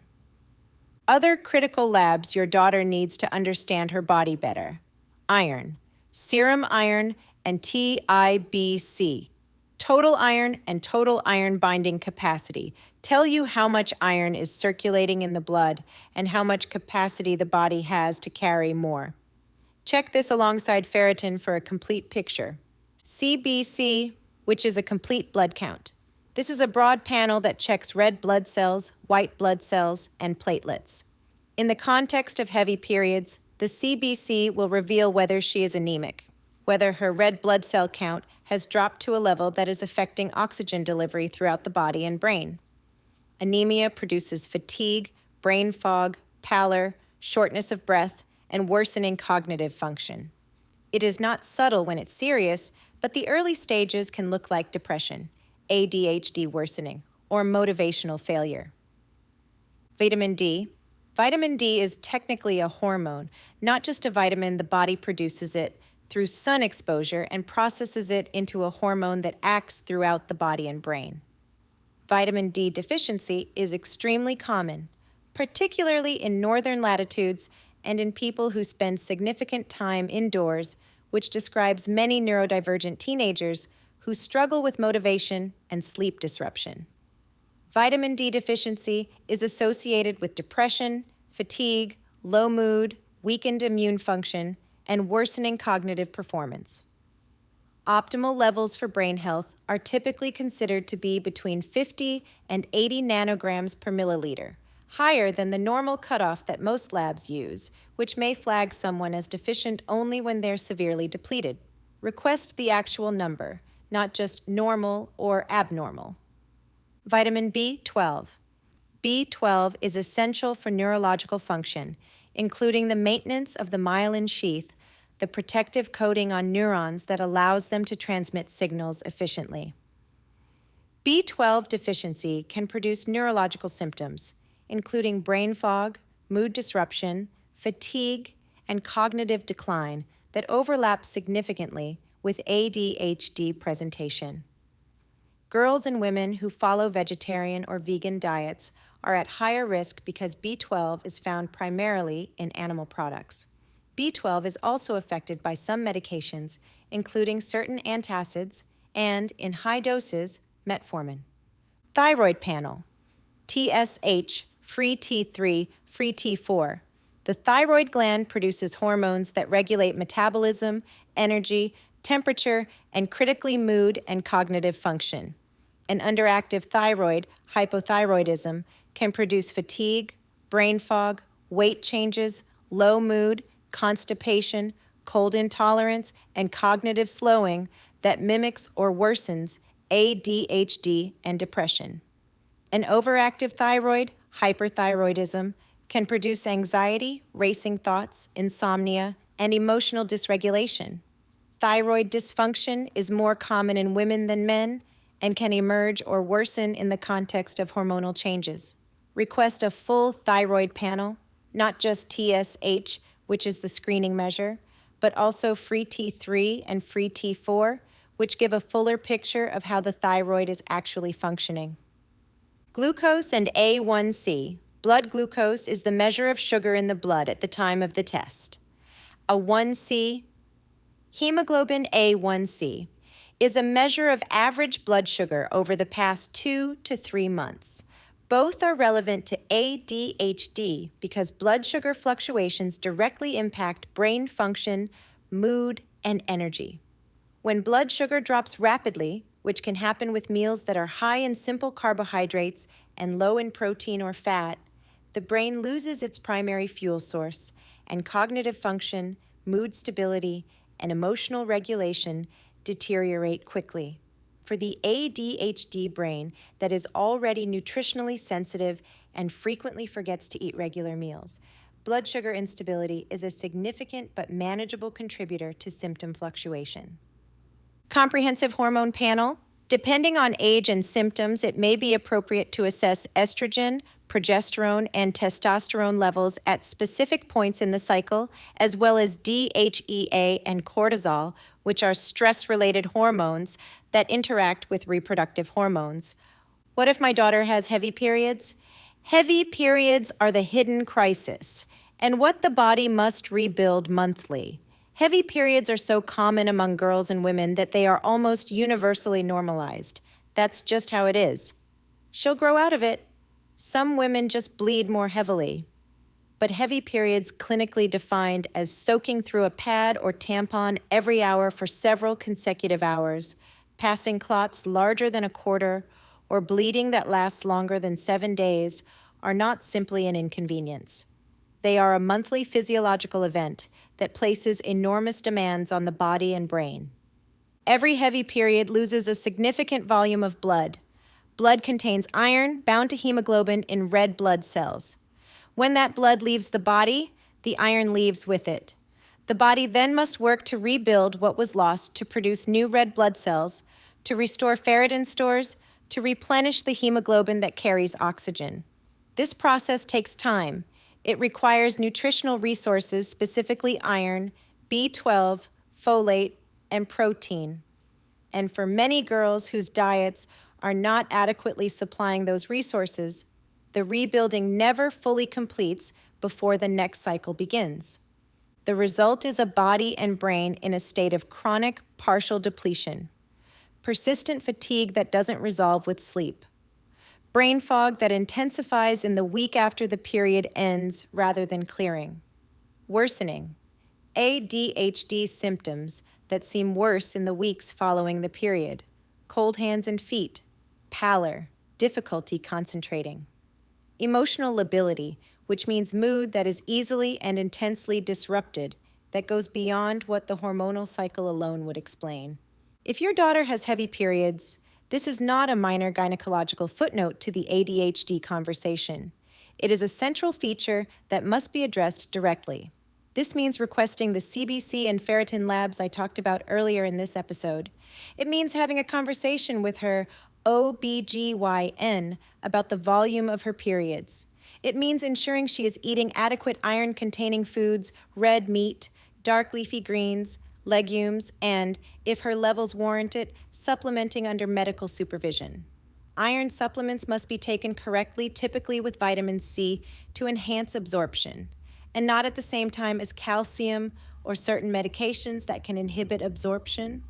Speaker 1: Other critical labs your daughter needs to understand her body better. Iron, serum iron, and TIBC, total iron and total iron binding capacity, tell you how much iron is circulating in the blood and how much capacity the body has to carry more. Check this alongside ferritin for a complete picture. CBC, which is a complete blood count. This is a broad panel that checks red blood cells, white blood cells, and platelets. In the context of heavy periods, the CBC will reveal whether she is anemic, whether her red blood cell count has dropped to a level that is affecting oxygen delivery throughout the body and brain. Anemia produces fatigue, brain fog, pallor, shortness of breath, and worsening cognitive function. It is not subtle when it's serious, but the early stages can look like depression, ADHD worsening, or motivational failure. Vitamin D. Vitamin D is technically a hormone, not just a vitamin. The body produces it through sun exposure and processes it into a hormone that acts throughout the body and brain. Vitamin D deficiency is extremely common, particularly in northern latitudes and in people who spend significant time indoors, which describes many neurodivergent teenagers who struggle with motivation and sleep disruption. Vitamin D deficiency is associated with depression, fatigue, low mood, weakened immune function, and worsening cognitive performance. Optimal levels for brain health are typically considered to be between 50 and 80 nanograms per milliliter, higher than the normal cutoff that most labs use, which may flag someone as deficient only when they're severely depleted. Request the actual number, not just normal or abnormal. Vitamin B12. B12 is essential for neurological function, including the maintenance of the myelin sheath, the protective coating on neurons that allows them to transmit signals efficiently. B12 deficiency can produce neurological symptoms, including brain fog, mood disruption, fatigue, and cognitive decline that overlap significantly with ADHD presentation. Girls and women who follow vegetarian or vegan diets are at higher risk because B12 is found primarily in animal products. B12 is also affected by some medications, including certain antacids and, in high doses, metformin. Thyroid panel. TSH, free T3, free T4. The thyroid gland produces hormones that regulate metabolism, energy, temperature, and critically mood and cognitive function. An underactive thyroid, hypothyroidism, can produce fatigue, brain fog, weight changes, low mood, constipation, cold intolerance, and cognitive slowing that mimics or worsens ADHD and depression. An overactive thyroid, hyperthyroidism, can produce anxiety, racing thoughts, insomnia, and emotional dysregulation. Thyroid dysfunction is more common in women than men and can emerge or worsen in the context of hormonal changes. Request a full thyroid panel, not just TSH, which is the screening measure, but also free T3 and free T4, which give a fuller picture of how the thyroid is actually functioning. Glucose and A1C. Blood glucose is the measure of sugar in the blood at the time of the test. A 1C, hemoglobin A1C, is a measure of average blood sugar over the past 2 to 3 months. Both are relevant to ADHD because blood sugar fluctuations directly impact brain function, mood, and energy. When blood sugar drops rapidly, which can happen with meals that are high in simple carbohydrates and low in protein or fat, the brain loses its primary fuel source, and cognitive function, mood stability, and emotional regulation deteriorate quickly. For the ADHD brain that is already nutritionally sensitive and frequently forgets to eat regular meals, blood sugar instability is a significant but manageable contributor to symptom fluctuation. Comprehensive hormone panel. Depending on age and symptoms, it may be appropriate to assess estrogen, progesterone, and testosterone levels at specific points in the cycle, as well as DHEA and cortisol, which are stress-related hormones that interact with reproductive hormones. What if my daughter has heavy periods? Heavy periods are the hidden crisis and what the body must rebuild monthly. Heavy periods are so common among girls and women that they are almost universally normalized. That's just how it is. She'll grow out of it. Some women just bleed more heavily. But heavy periods clinically defined as soaking through a pad or tampon every hour for several consecutive hours, passing clots larger than a quarter, or bleeding that lasts longer than 7 days are not simply an inconvenience. They are a monthly physiological event that places enormous demands on the body and brain. Every heavy period loses a significant volume of blood. Blood contains iron bound to hemoglobin in red blood cells. When that blood leaves the body, the iron leaves with it. The body then must work to rebuild what was lost to produce new red blood cells, to restore ferritin stores, to replenish the hemoglobin that carries oxygen. This process takes time. It requires nutritional resources, specifically iron, B12, folate, and protein. And for many girls whose diets are not adequately supplying those resources, the rebuilding never fully completes before the next cycle begins. The result is a body and brain in a state of chronic partial depletion, persistent fatigue that doesn't resolve with sleep, brain fog that intensifies in the week after the period ends rather than clearing, worsening, ADHD symptoms that seem worse in the weeks following the period, cold hands and feet, pallor, difficulty concentrating. Emotional lability, which means mood that is easily and intensely disrupted, that goes beyond what the hormonal cycle alone would explain. If your daughter has heavy periods, this is not a minor gynecological footnote to the ADHD conversation. It is a central feature that must be addressed directly. This means requesting the CBC and ferritin labs I talked about earlier in this episode. It means having a conversation with her OBGYN about the volume of her periods. It means ensuring she is eating adequate iron-containing foods, red meat, dark leafy greens, legumes, and, if her levels warrant it, supplementing under medical supervision. Iron supplements must be taken correctly, typically with vitamin C, to enhance absorption, and not at the same time as calcium or certain medications that can inhibit absorption.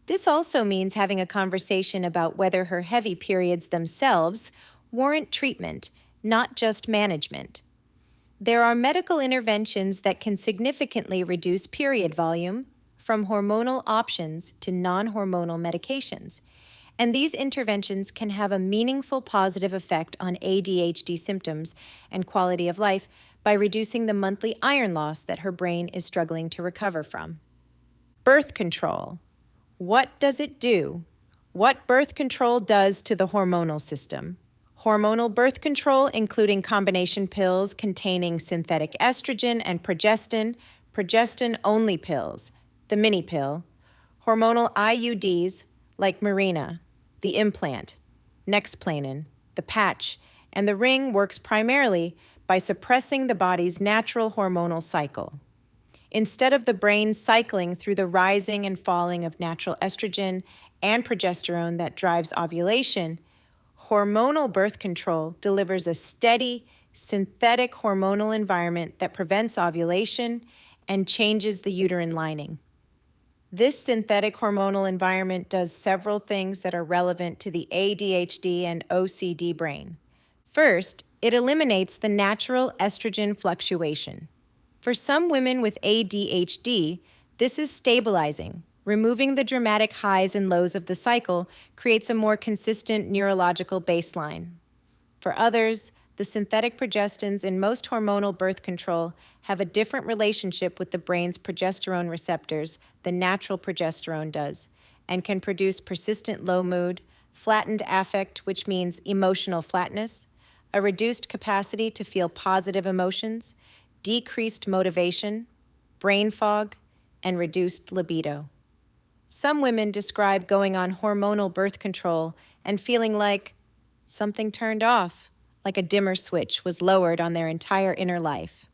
Speaker 1: This also means having a conversation about whether her heavy periods themselves warrant treatment, not just management. There are medical interventions that can significantly reduce period volume, from hormonal options to non-hormonal medications, and these interventions can have a meaningful positive effect on ADHD symptoms and quality of life by reducing the monthly iron loss that her brain is struggling to recover from. Birth control. What does it do? What birth control does to the hormonal system. Hormonal birth control, including combination pills containing synthetic estrogen and progestin-only pills, the mini pill, hormonal IUDs like Mirena, the implant, Nexplanon, the patch, and the ring works primarily by suppressing the body's natural hormonal cycle. Instead of the brain cycling through the rising and falling of natural estrogen and progesterone that drives ovulation, hormonal birth control delivers a steady, synthetic hormonal environment that prevents ovulation and changes the uterine lining. This synthetic hormonal environment does several things that are relevant to the ADHD and OCD brain. First, it eliminates the natural estrogen fluctuation. For some women with ADHD, this is stabilizing. Removing the dramatic highs and lows of the cycle creates a more consistent neurological baseline. For others, the synthetic progestins in most hormonal birth control have a different relationship with the brain's progesterone receptors than natural progesterone does, and can produce persistent low mood, flattened affect, which means emotional flatness, a reduced capacity to feel positive emotions, decreased motivation, brain fog, and reduced libido. Some women describe going on hormonal birth control and feeling like something turned off, like a dimmer switch was lowered on their entire inner life.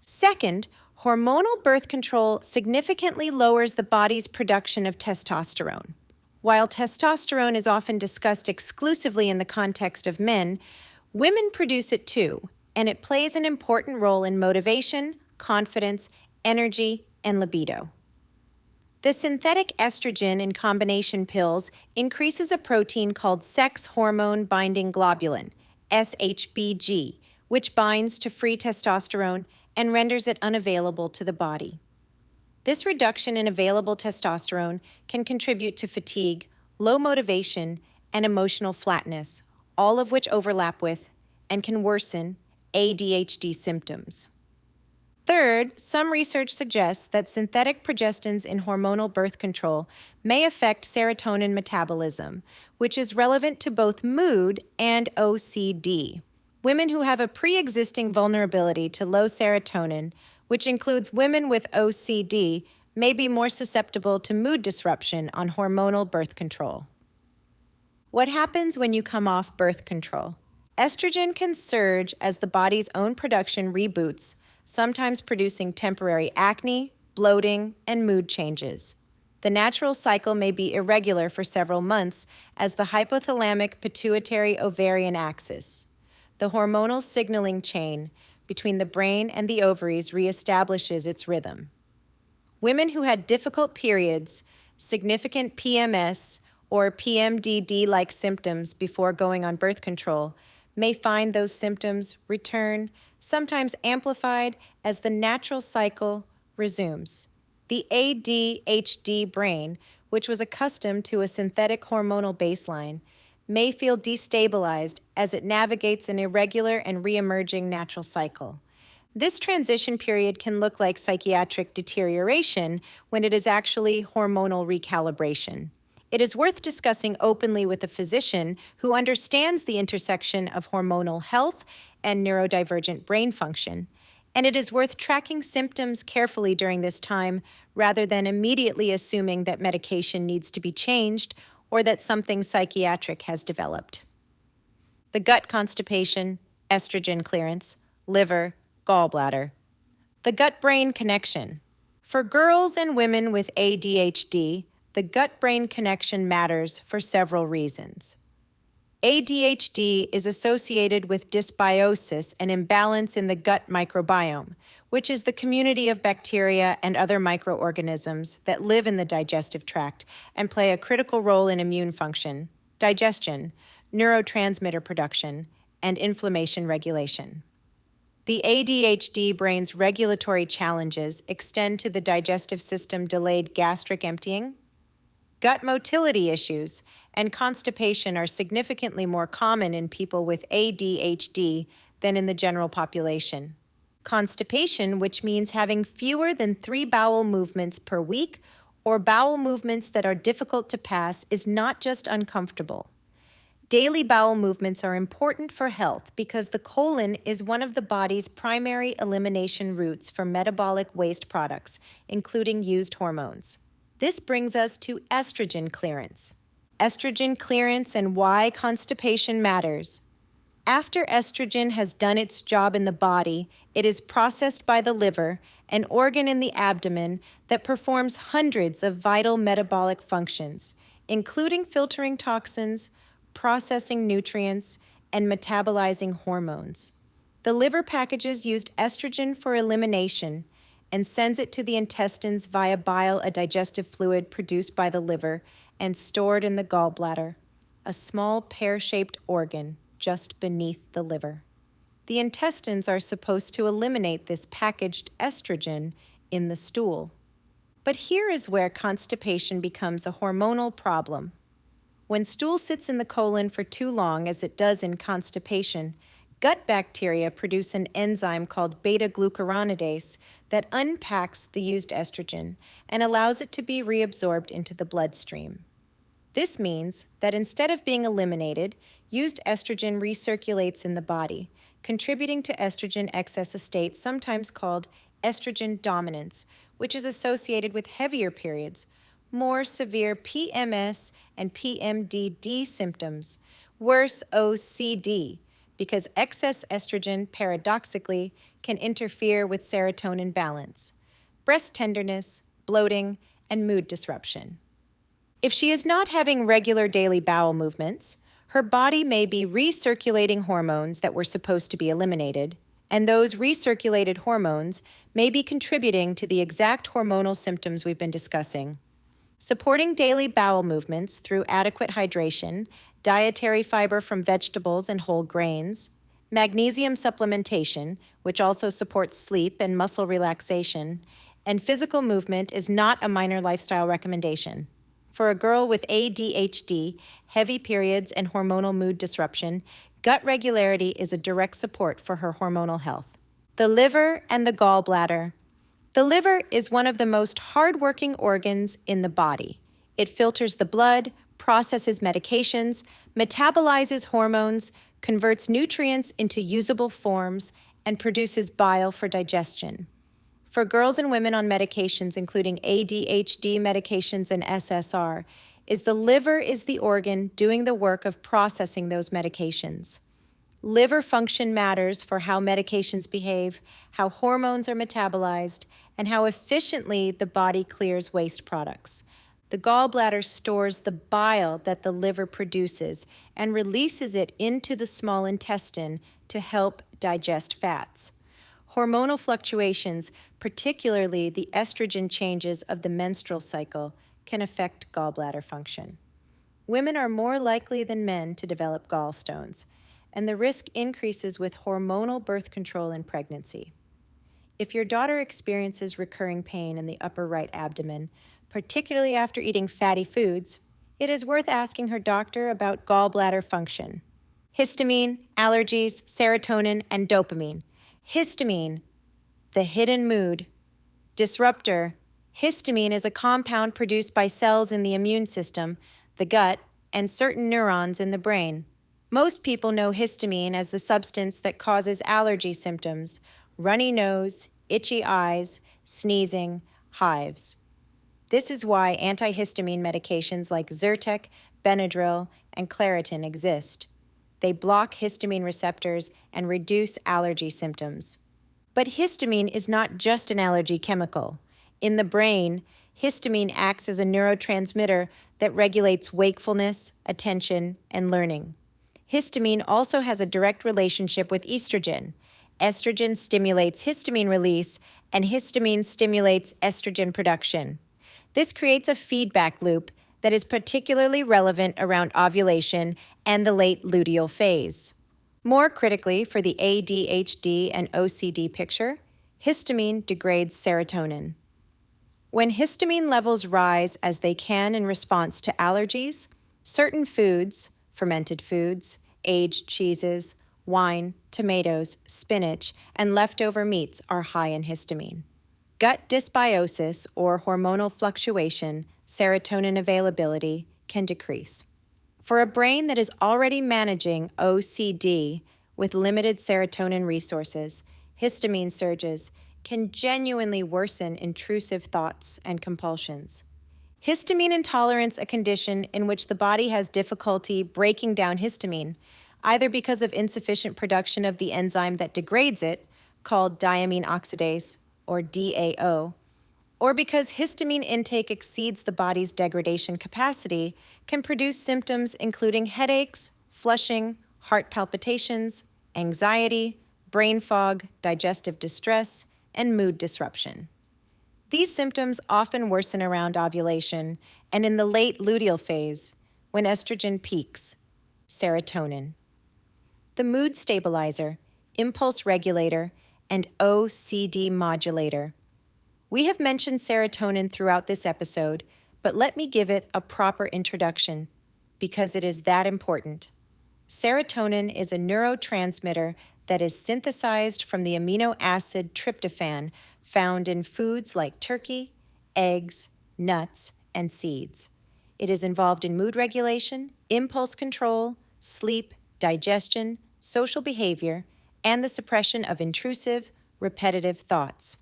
Speaker 1: Second, hormonal birth control significantly lowers the body's production of testosterone. While testosterone is often discussed exclusively in the context of men, women produce it too, and it plays an important role in motivation, confidence, energy, and libido. The synthetic estrogen in combination pills increases a protein called sex hormone binding globulin, SHBG, which binds to free testosterone and renders it unavailable to the body. This reduction in available testosterone can contribute to fatigue, low motivation, and emotional flatness, all of which overlap with and can worsen ADHD symptoms. Third, some research suggests that synthetic progestins in hormonal birth control may affect serotonin metabolism, which is relevant to both mood and OCD. Women who have a pre-existing vulnerability to low serotonin, which includes women with OCD, may be more susceptible to mood disruption on hormonal birth control. What happens when you come off birth control? Estrogen can surge as the body's own production reboots, sometimes producing temporary acne, bloating, and mood changes. The natural cycle may be irregular for several months as the hypothalamic pituitary ovarian axis, the hormonal signaling chain between the brain and the ovaries, reestablishes its rhythm. Women who had difficult periods, significant PMS, or PMDD-like symptoms before going on birth control may find those symptoms return, sometimes amplified, as the natural cycle resumes. The ADHD brain, which was accustomed to a synthetic hormonal baseline, may feel destabilized as it navigates an irregular and reemerging natural cycle. This transition period can look like psychiatric deterioration when it is actually hormonal recalibration. It is worth discussing openly with a physician who understands the intersection of hormonal health and neurodivergent brain function, and it is worth tracking symptoms carefully during this time rather than immediately assuming that medication needs to be changed or that something psychiatric has developed. The gut constipation, estrogen clearance, liver, gallbladder. The gut-brain connection. For girls and women with ADHD, the gut-brain connection matters for several reasons. ADHD is associated with dysbiosis, an imbalance in the gut microbiome, which is the community of bacteria and other microorganisms that live in the digestive tract and play a critical role in immune function, digestion, neurotransmitter production, and inflammation regulation. The ADHD brain's regulatory challenges extend to the digestive system delayed gastric emptying. Gut motility issues and constipation are significantly more common in people with ADHD than in the general population. Constipation, which means having fewer than 3 bowel movements per week or bowel movements that are difficult to pass, is not just uncomfortable. Daily bowel movements are important for health because the colon is one of the body's primary elimination routes for metabolic waste products, including used hormones. This brings us to estrogen clearance. Estrogen clearance and why constipation matters. After estrogen has done its job in the body, it is processed by the liver, an organ in the abdomen that performs hundreds of vital metabolic functions, including filtering toxins, processing nutrients, and metabolizing hormones. The liver packages used estrogen for elimination and sends it to the intestines via bile, a digestive fluid produced by the liver and stored in the gallbladder, a small pear-shaped organ just beneath the liver. The intestines are supposed to eliminate this packaged estrogen in the stool. But here is where constipation becomes a hormonal problem. When stool sits in the colon for too long, as it does in constipation, gut bacteria produce an enzyme called beta-glucuronidase that unpacks the used estrogen and allows it to be reabsorbed into the bloodstream. This means that instead of being eliminated, used estrogen recirculates in the body, contributing to estrogen excess, a state sometimes called estrogen dominance, which is associated with heavier periods, more severe PMS and PMDD symptoms, worse OCD, because excess estrogen, paradoxically, can interfere with serotonin balance, breast tenderness, bloating, and mood disruption. If she is not having regular daily bowel movements, her body may be recirculating hormones that were supposed to be eliminated, and those recirculated hormones may be contributing to the exact hormonal symptoms we've been discussing. Supporting daily bowel movements through adequate hydration, dietary fiber from vegetables and whole grains, magnesium supplementation, which also supports sleep and muscle relaxation, and physical movement is not a minor lifestyle recommendation. For a girl with ADHD, heavy periods, and hormonal mood disruption, gut regularity is a direct support for her hormonal health. The liver and the gallbladder. The liver is one of the most hardworking organs in the body. It filters the blood, processes medications, metabolizes hormones, converts nutrients into usable forms, and produces bile for digestion. For girls and women on medications, including ADHD medications and SSR, the liver is the organ doing the work of processing those medications. Liver function matters for how medications behave, how hormones are metabolized, and how efficiently the body clears waste products. The gallbladder stores the bile that the liver produces and releases it into the small intestine to help digest fats. Hormonal fluctuations, particularly the estrogen changes of the menstrual cycle, can affect gallbladder function. Women are more likely than men to develop gallstones, and the risk increases with hormonal birth control in pregnancy. If your daughter experiences recurring pain in the upper right abdomen, particularly after eating fatty foods, it is worth asking her doctor about gallbladder function. Histamine, allergies, serotonin, and dopamine. Histamine, the hidden mood. Disruptor. Histamine is a compound produced by cells in the immune system, the gut, and certain neurons in the brain. Most people know histamine as the substance that causes allergy symptoms, runny nose, itchy eyes, sneezing, hives. This is why antihistamine medications like Zyrtec, Benadryl, and Claritin exist. They block histamine receptors and reduce allergy symptoms. But histamine is not just an allergy chemical. In the brain, histamine acts as a neurotransmitter that regulates wakefulness, attention, and learning. Histamine also has a direct relationship with estrogen. Estrogen stimulates histamine release, and histamine stimulates estrogen production. This creates a feedback loop that is particularly relevant around ovulation and the late luteal phase. More critically, for the ADHD and OCD picture, histamine degrades serotonin. When histamine levels rise, as they can in response to allergies, certain foods, fermented foods, aged cheeses, wine, tomatoes, spinach, and leftover meats are high in histamine. Gut dysbiosis or hormonal fluctuation, serotonin availability can decrease. For a brain that is already managing OCD with limited serotonin resources, histamine surges can genuinely worsen intrusive thoughts and compulsions. Histamine intolerance, a condition in which the body has difficulty breaking down histamine, either because of insufficient production of the enzyme that degrades it, called diamine oxidase, or DAO, or because histamine intake exceeds the body's degradation capacity, can produce symptoms including headaches, flushing, heart palpitations, anxiety, brain fog, digestive distress, and mood disruption. These symptoms often worsen around ovulation and in the late luteal phase when estrogen peaks, serotonin. The mood stabilizer, impulse regulator, and OCD modulator. We have mentioned serotonin throughout this episode, but let me give it a proper introduction because it is that important. Serotonin is a neurotransmitter that is synthesized from the amino acid tryptophan found in foods like turkey, eggs, nuts, and seeds. It is involved in mood regulation, impulse control, sleep, digestion, social behavior, and the suppression of intrusive, repetitive thoughts.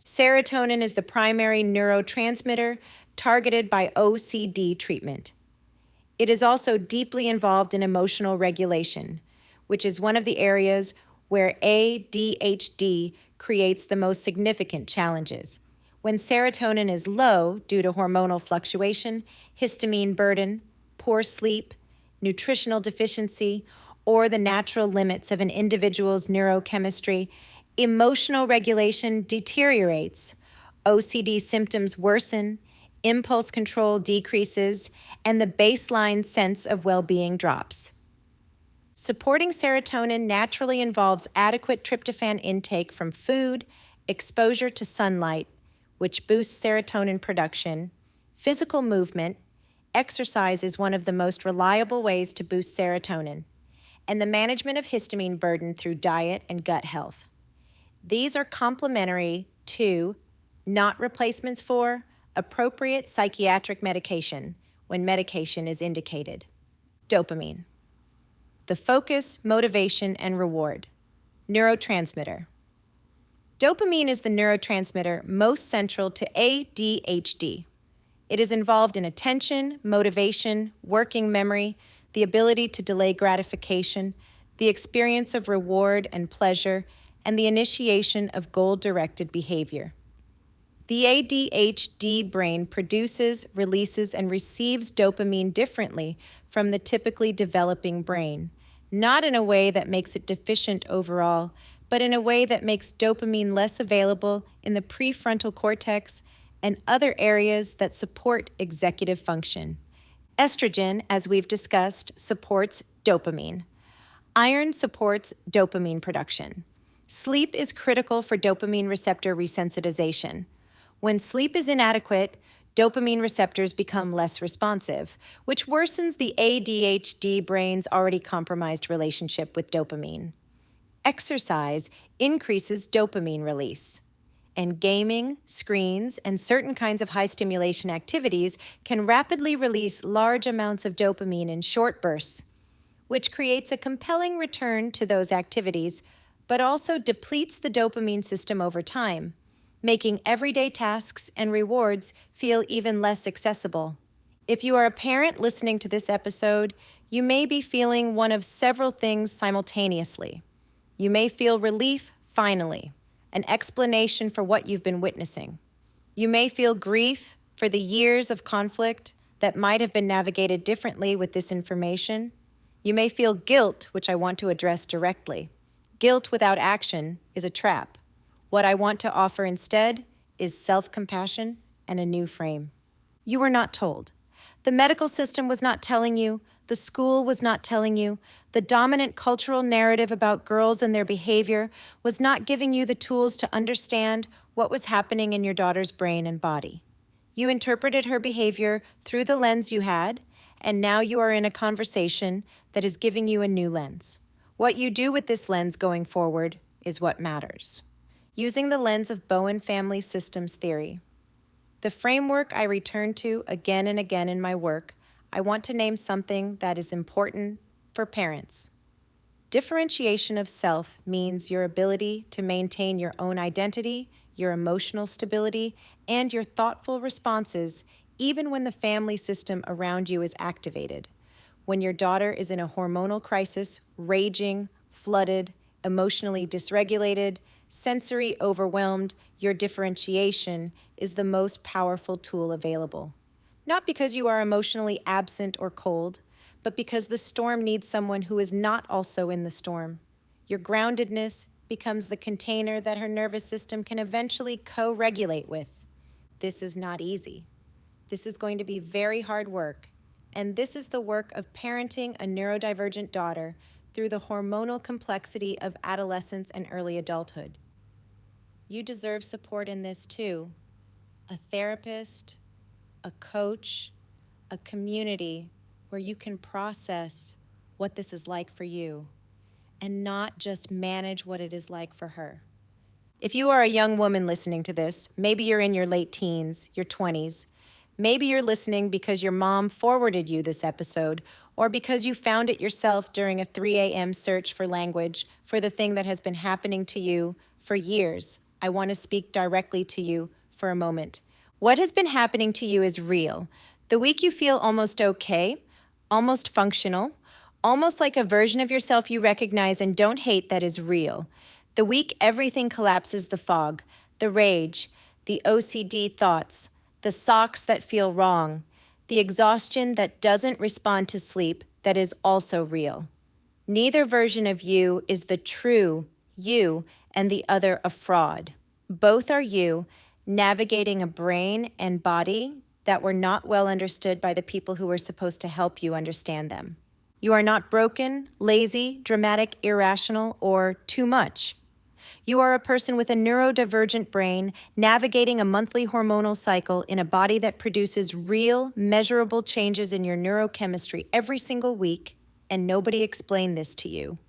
Speaker 1: Serotonin is the primary neurotransmitter targeted by OCD treatment. It is also deeply involved in emotional regulation, which is one of the areas where ADHD creates the most significant challenges. When serotonin is low due to hormonal fluctuation, histamine burden, poor sleep, nutritional deficiency, or the natural limits of an individual's neurochemistry, emotional regulation deteriorates, OCD symptoms worsen, impulse control decreases, and the baseline sense of well-being drops. Supporting serotonin naturally involves adequate tryptophan intake from food, exposure to sunlight, which boosts serotonin production, physical movement. Exercise is one of the most reliable ways to boost serotonin, and the management of histamine burden through diet and gut health. These are complementary to, not replacements for, appropriate psychiatric medication when medication is indicated. Dopamine. The focus, motivation, and reward. Neurotransmitter. Dopamine is the neurotransmitter most central to ADHD. It is involved in attention, motivation, working memory, the ability to delay gratification, the experience of reward and pleasure, and the initiation of goal-directed behavior. The ADHD brain produces, releases, and receives dopamine differently from the typically developing brain, not in a way that makes it deficient overall, but in a way that makes dopamine less available in the prefrontal cortex and other areas that support executive function. Estrogen, as we've discussed, supports dopamine. Iron supports dopamine production. Sleep is critical for dopamine receptor resensitization. When sleep is inadequate, dopamine receptors become less responsive, which worsens the ADHD brain's already compromised relationship with dopamine. Exercise increases dopamine release. And gaming, screens, and certain kinds of high-stimulation activities can rapidly release large amounts of dopamine in short bursts, which creates a compelling return to those activities, but also depletes the dopamine system over time, making everyday tasks and rewards feel even less accessible. If you are a parent listening to this episode, you may be feeling one of several things simultaneously. You may feel relief, finally, an explanation for what you've been witnessing. You may feel grief for the years of conflict that might have been navigated differently with this information. You may feel guilt, which I want to address directly. Guilt without action is a trap. What I want to offer instead is self-compassion and a new frame. You were not told. The medical system was not telling you. The school was not telling you. The dominant cultural narrative about girls and their behavior was not giving you the tools to understand what was happening in your daughter's brain and body. You interpreted her behavior through the lens you had, and now you are in a conversation that is giving you a new lens. What you do with this lens going forward is what matters. Using the lens of Bowen family systems theory, the framework I return to again and again in my work, I want to name something that is important for parents. Differentiation of self means your ability to maintain your own identity, your emotional stability, and your thoughtful responses even when the family system around you is activated. When your daughter is in a hormonal crisis, raging, flooded, emotionally dysregulated, sensory overwhelmed, your differentiation is the most powerful tool available. Not because you are emotionally absent or cold, but because the storm needs someone who is not also in the storm. Your groundedness becomes the container that her nervous system can eventually co-regulate with. This is not easy. This is going to be very hard work, and this is the work of parenting a neurodivergent daughter through the hormonal complexity of adolescence and early adulthood. You deserve support in this too. A therapist, a coach, a community where you can process what this is like for you and not just manage what it is like for her. If you are a young woman listening to this, maybe you're in your late teens, your 20s, maybe you're listening because your mom forwarded you this episode or because you found it yourself during a 3 a.m. search for language for the thing that has been happening to you for years. I want to speak directly to you for a moment. What has been happening to you is real. The week you feel almost okay, almost functional, almost like a version of yourself you recognize and don't hate that is real. The week everything collapses, the fog, the rage, the OCD thoughts, the socks that feel wrong, the exhaustion that doesn't respond to sleep that is also real. Neither version of you is the true you and the other a fraud. Both are you navigating a brain and body that were not well understood by the people who were supposed to help you understand them. You are not broken, lazy, dramatic, irrational, or too much. You are a person with a neurodivergent brain navigating a monthly hormonal cycle in a body that produces real, measurable changes in your neurochemistry every single week, and nobody explained this to you.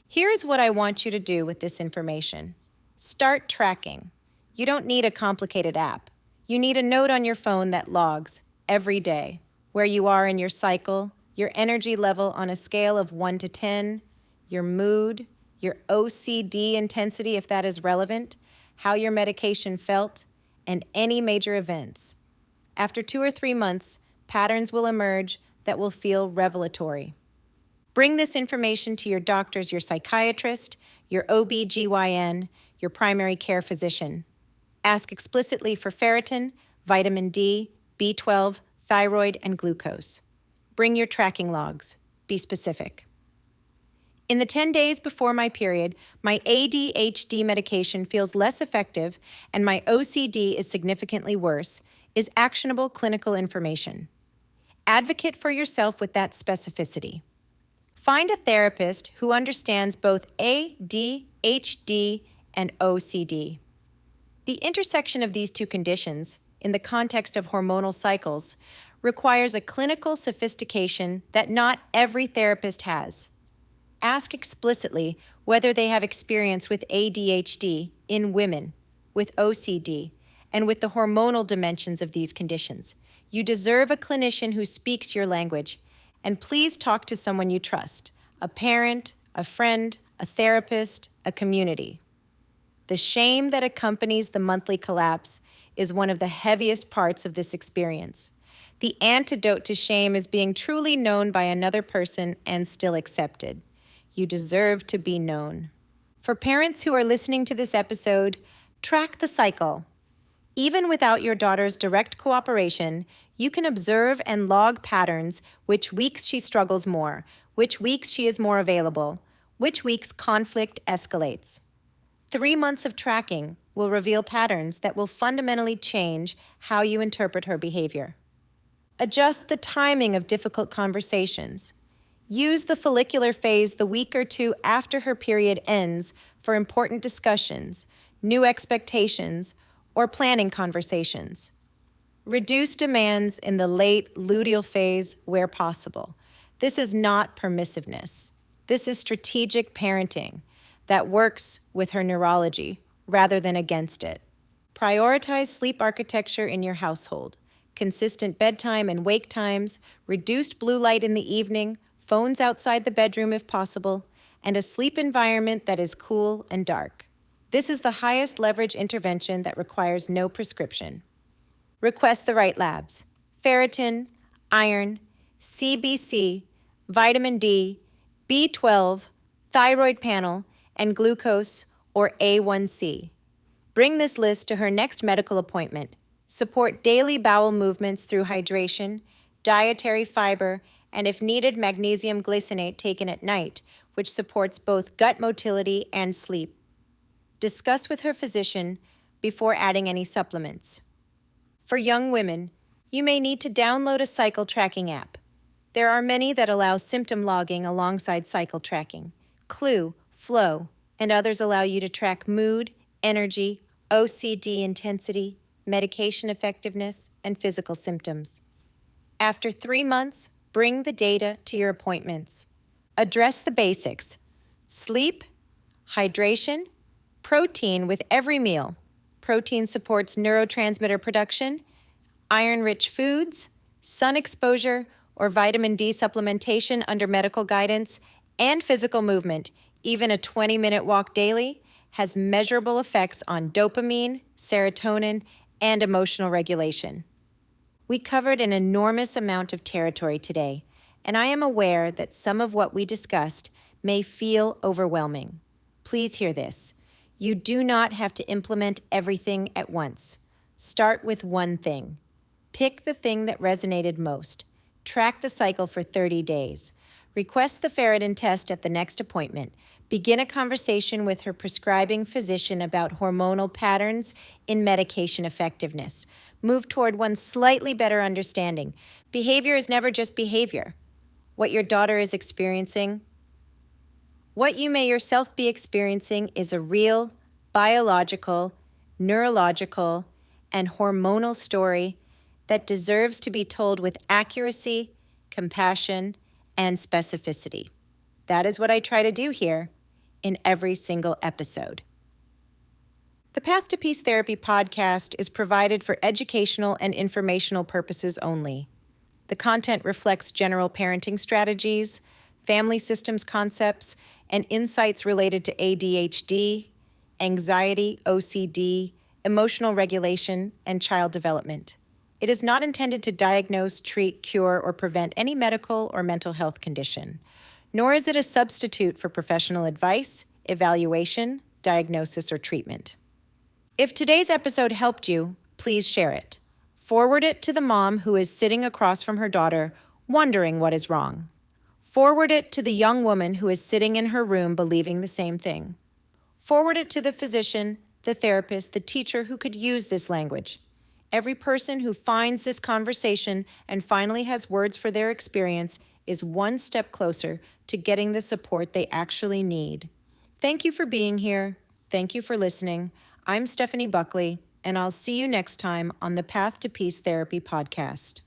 Speaker 1: Here is what I want you to do with this information. Start tracking. You don't need a complicated app. You need a note on your phone that logs every day where you are in your cycle, your energy level on a scale of 1 to 10, your mood, your OCD intensity if that is relevant, how your medication felt, and any major events. After 2 or 3 months, patterns will emerge that will feel revelatory. Bring this information to your doctors, your psychiatrist, your OB/GYN, your primary care physician. Ask explicitly for ferritin, vitamin D, B12, thyroid, and glucose. Bring your tracking logs. Be specific. In the 10 days before my period, my ADHD medication feels less effective and my OCD is significantly worse, is actionable clinical information. Advocate for yourself with that specificity. Find a therapist who understands both ADHD and OCD. The intersection of these two conditions, in the context of hormonal cycles, requires a clinical sophistication that not every therapist has. Ask explicitly whether they have experience with ADHD in women, with OCD, and with the hormonal dimensions of these conditions. You deserve a clinician who speaks your language, and please talk to someone you trust, a parent, a friend, a therapist, a community. The shame that accompanies the monthly collapse is one of the heaviest parts of this experience. The antidote to shame is being truly known by another person and still accepted. You deserve to be known. For parents who are listening to this episode, track the cycle. Even without your daughter's direct cooperation, you can observe and log patterns: which weeks she struggles more, which weeks she is more available, which weeks conflict escalates. 3 months of tracking will reveal patterns that will fundamentally change how you interpret her behavior. Adjust the timing of difficult conversations. Use the follicular phase the week or two after her period ends for important discussions, new expectations, or planning conversations. Reduce demands in the late luteal phase where possible. This is not permissiveness. This is strategic parenting that works with her neurology rather than against it. Prioritize sleep architecture in your household. Consistent bedtime and wake times, reduced blue light in the evening, phones outside the bedroom if possible, and a sleep environment that is cool and dark. This is the highest leverage intervention that requires no prescription. Request the right labs: ferritin, iron, CBC, vitamin D, B12, thyroid panel, and glucose or A1C. Bring this list to her next medical appointment. Support daily bowel movements through hydration, dietary fiber, and if needed, magnesium glycinate taken at night, which supports both gut motility and sleep. Discuss with her physician before adding any supplements. For young women, you may need to download a cycle tracking app. There are many that allow symptom logging alongside cycle tracking. Clue, Flow, and others allow you to track mood, energy, OCD intensity, medication effectiveness, and physical symptoms. After 3 months, bring the data to your appointments. Address the basics: sleep, hydration, protein with every meal. Protein supports neurotransmitter production, iron-rich foods, sun exposure, or vitamin D supplementation under medical guidance, and physical movement. Even a 20-minute walk daily has measurable effects on dopamine, serotonin, and emotional regulation. We covered an enormous amount of territory today, and I am aware that some of what we discussed may feel overwhelming. Please hear this. You do not have to implement everything at once. Start with one thing. Pick the thing that resonated most. Track the cycle for 30 days. Request the ferritin test at the next appointment. Begin a conversation with her prescribing physician about hormonal patterns in medication effectiveness. Move toward one slightly better understanding. Behavior is never just behavior. What your daughter is experiencing, what you may yourself be experiencing is a real, biological, neurological, and hormonal story that deserves to be told with accuracy, compassion, and specificity. That is what I try to do here in every single episode. The Path to Peace Therapy podcast is provided for educational and informational purposes only. The content reflects general parenting strategies, family systems concepts, and insights related to ADHD, anxiety, OCD, emotional regulation, and child development. It is not intended to diagnose, treat, cure, or prevent any medical or mental health condition, nor is it a substitute for professional advice, evaluation, diagnosis, or treatment. If today's episode helped you, please share it. Forward it to the mom who is sitting across from her daughter, wondering what is wrong. Forward it to the young woman who is sitting in her room believing the same thing. Forward it to the physician, the therapist, the teacher who could use this language. Every person who finds this conversation and finally has words for their experience is one step closer to getting the support they actually need. Thank you for being here. Thank you for listening. I'm Stephanie Buckley, and I'll see you next time on the Path to Peace Therapy podcast.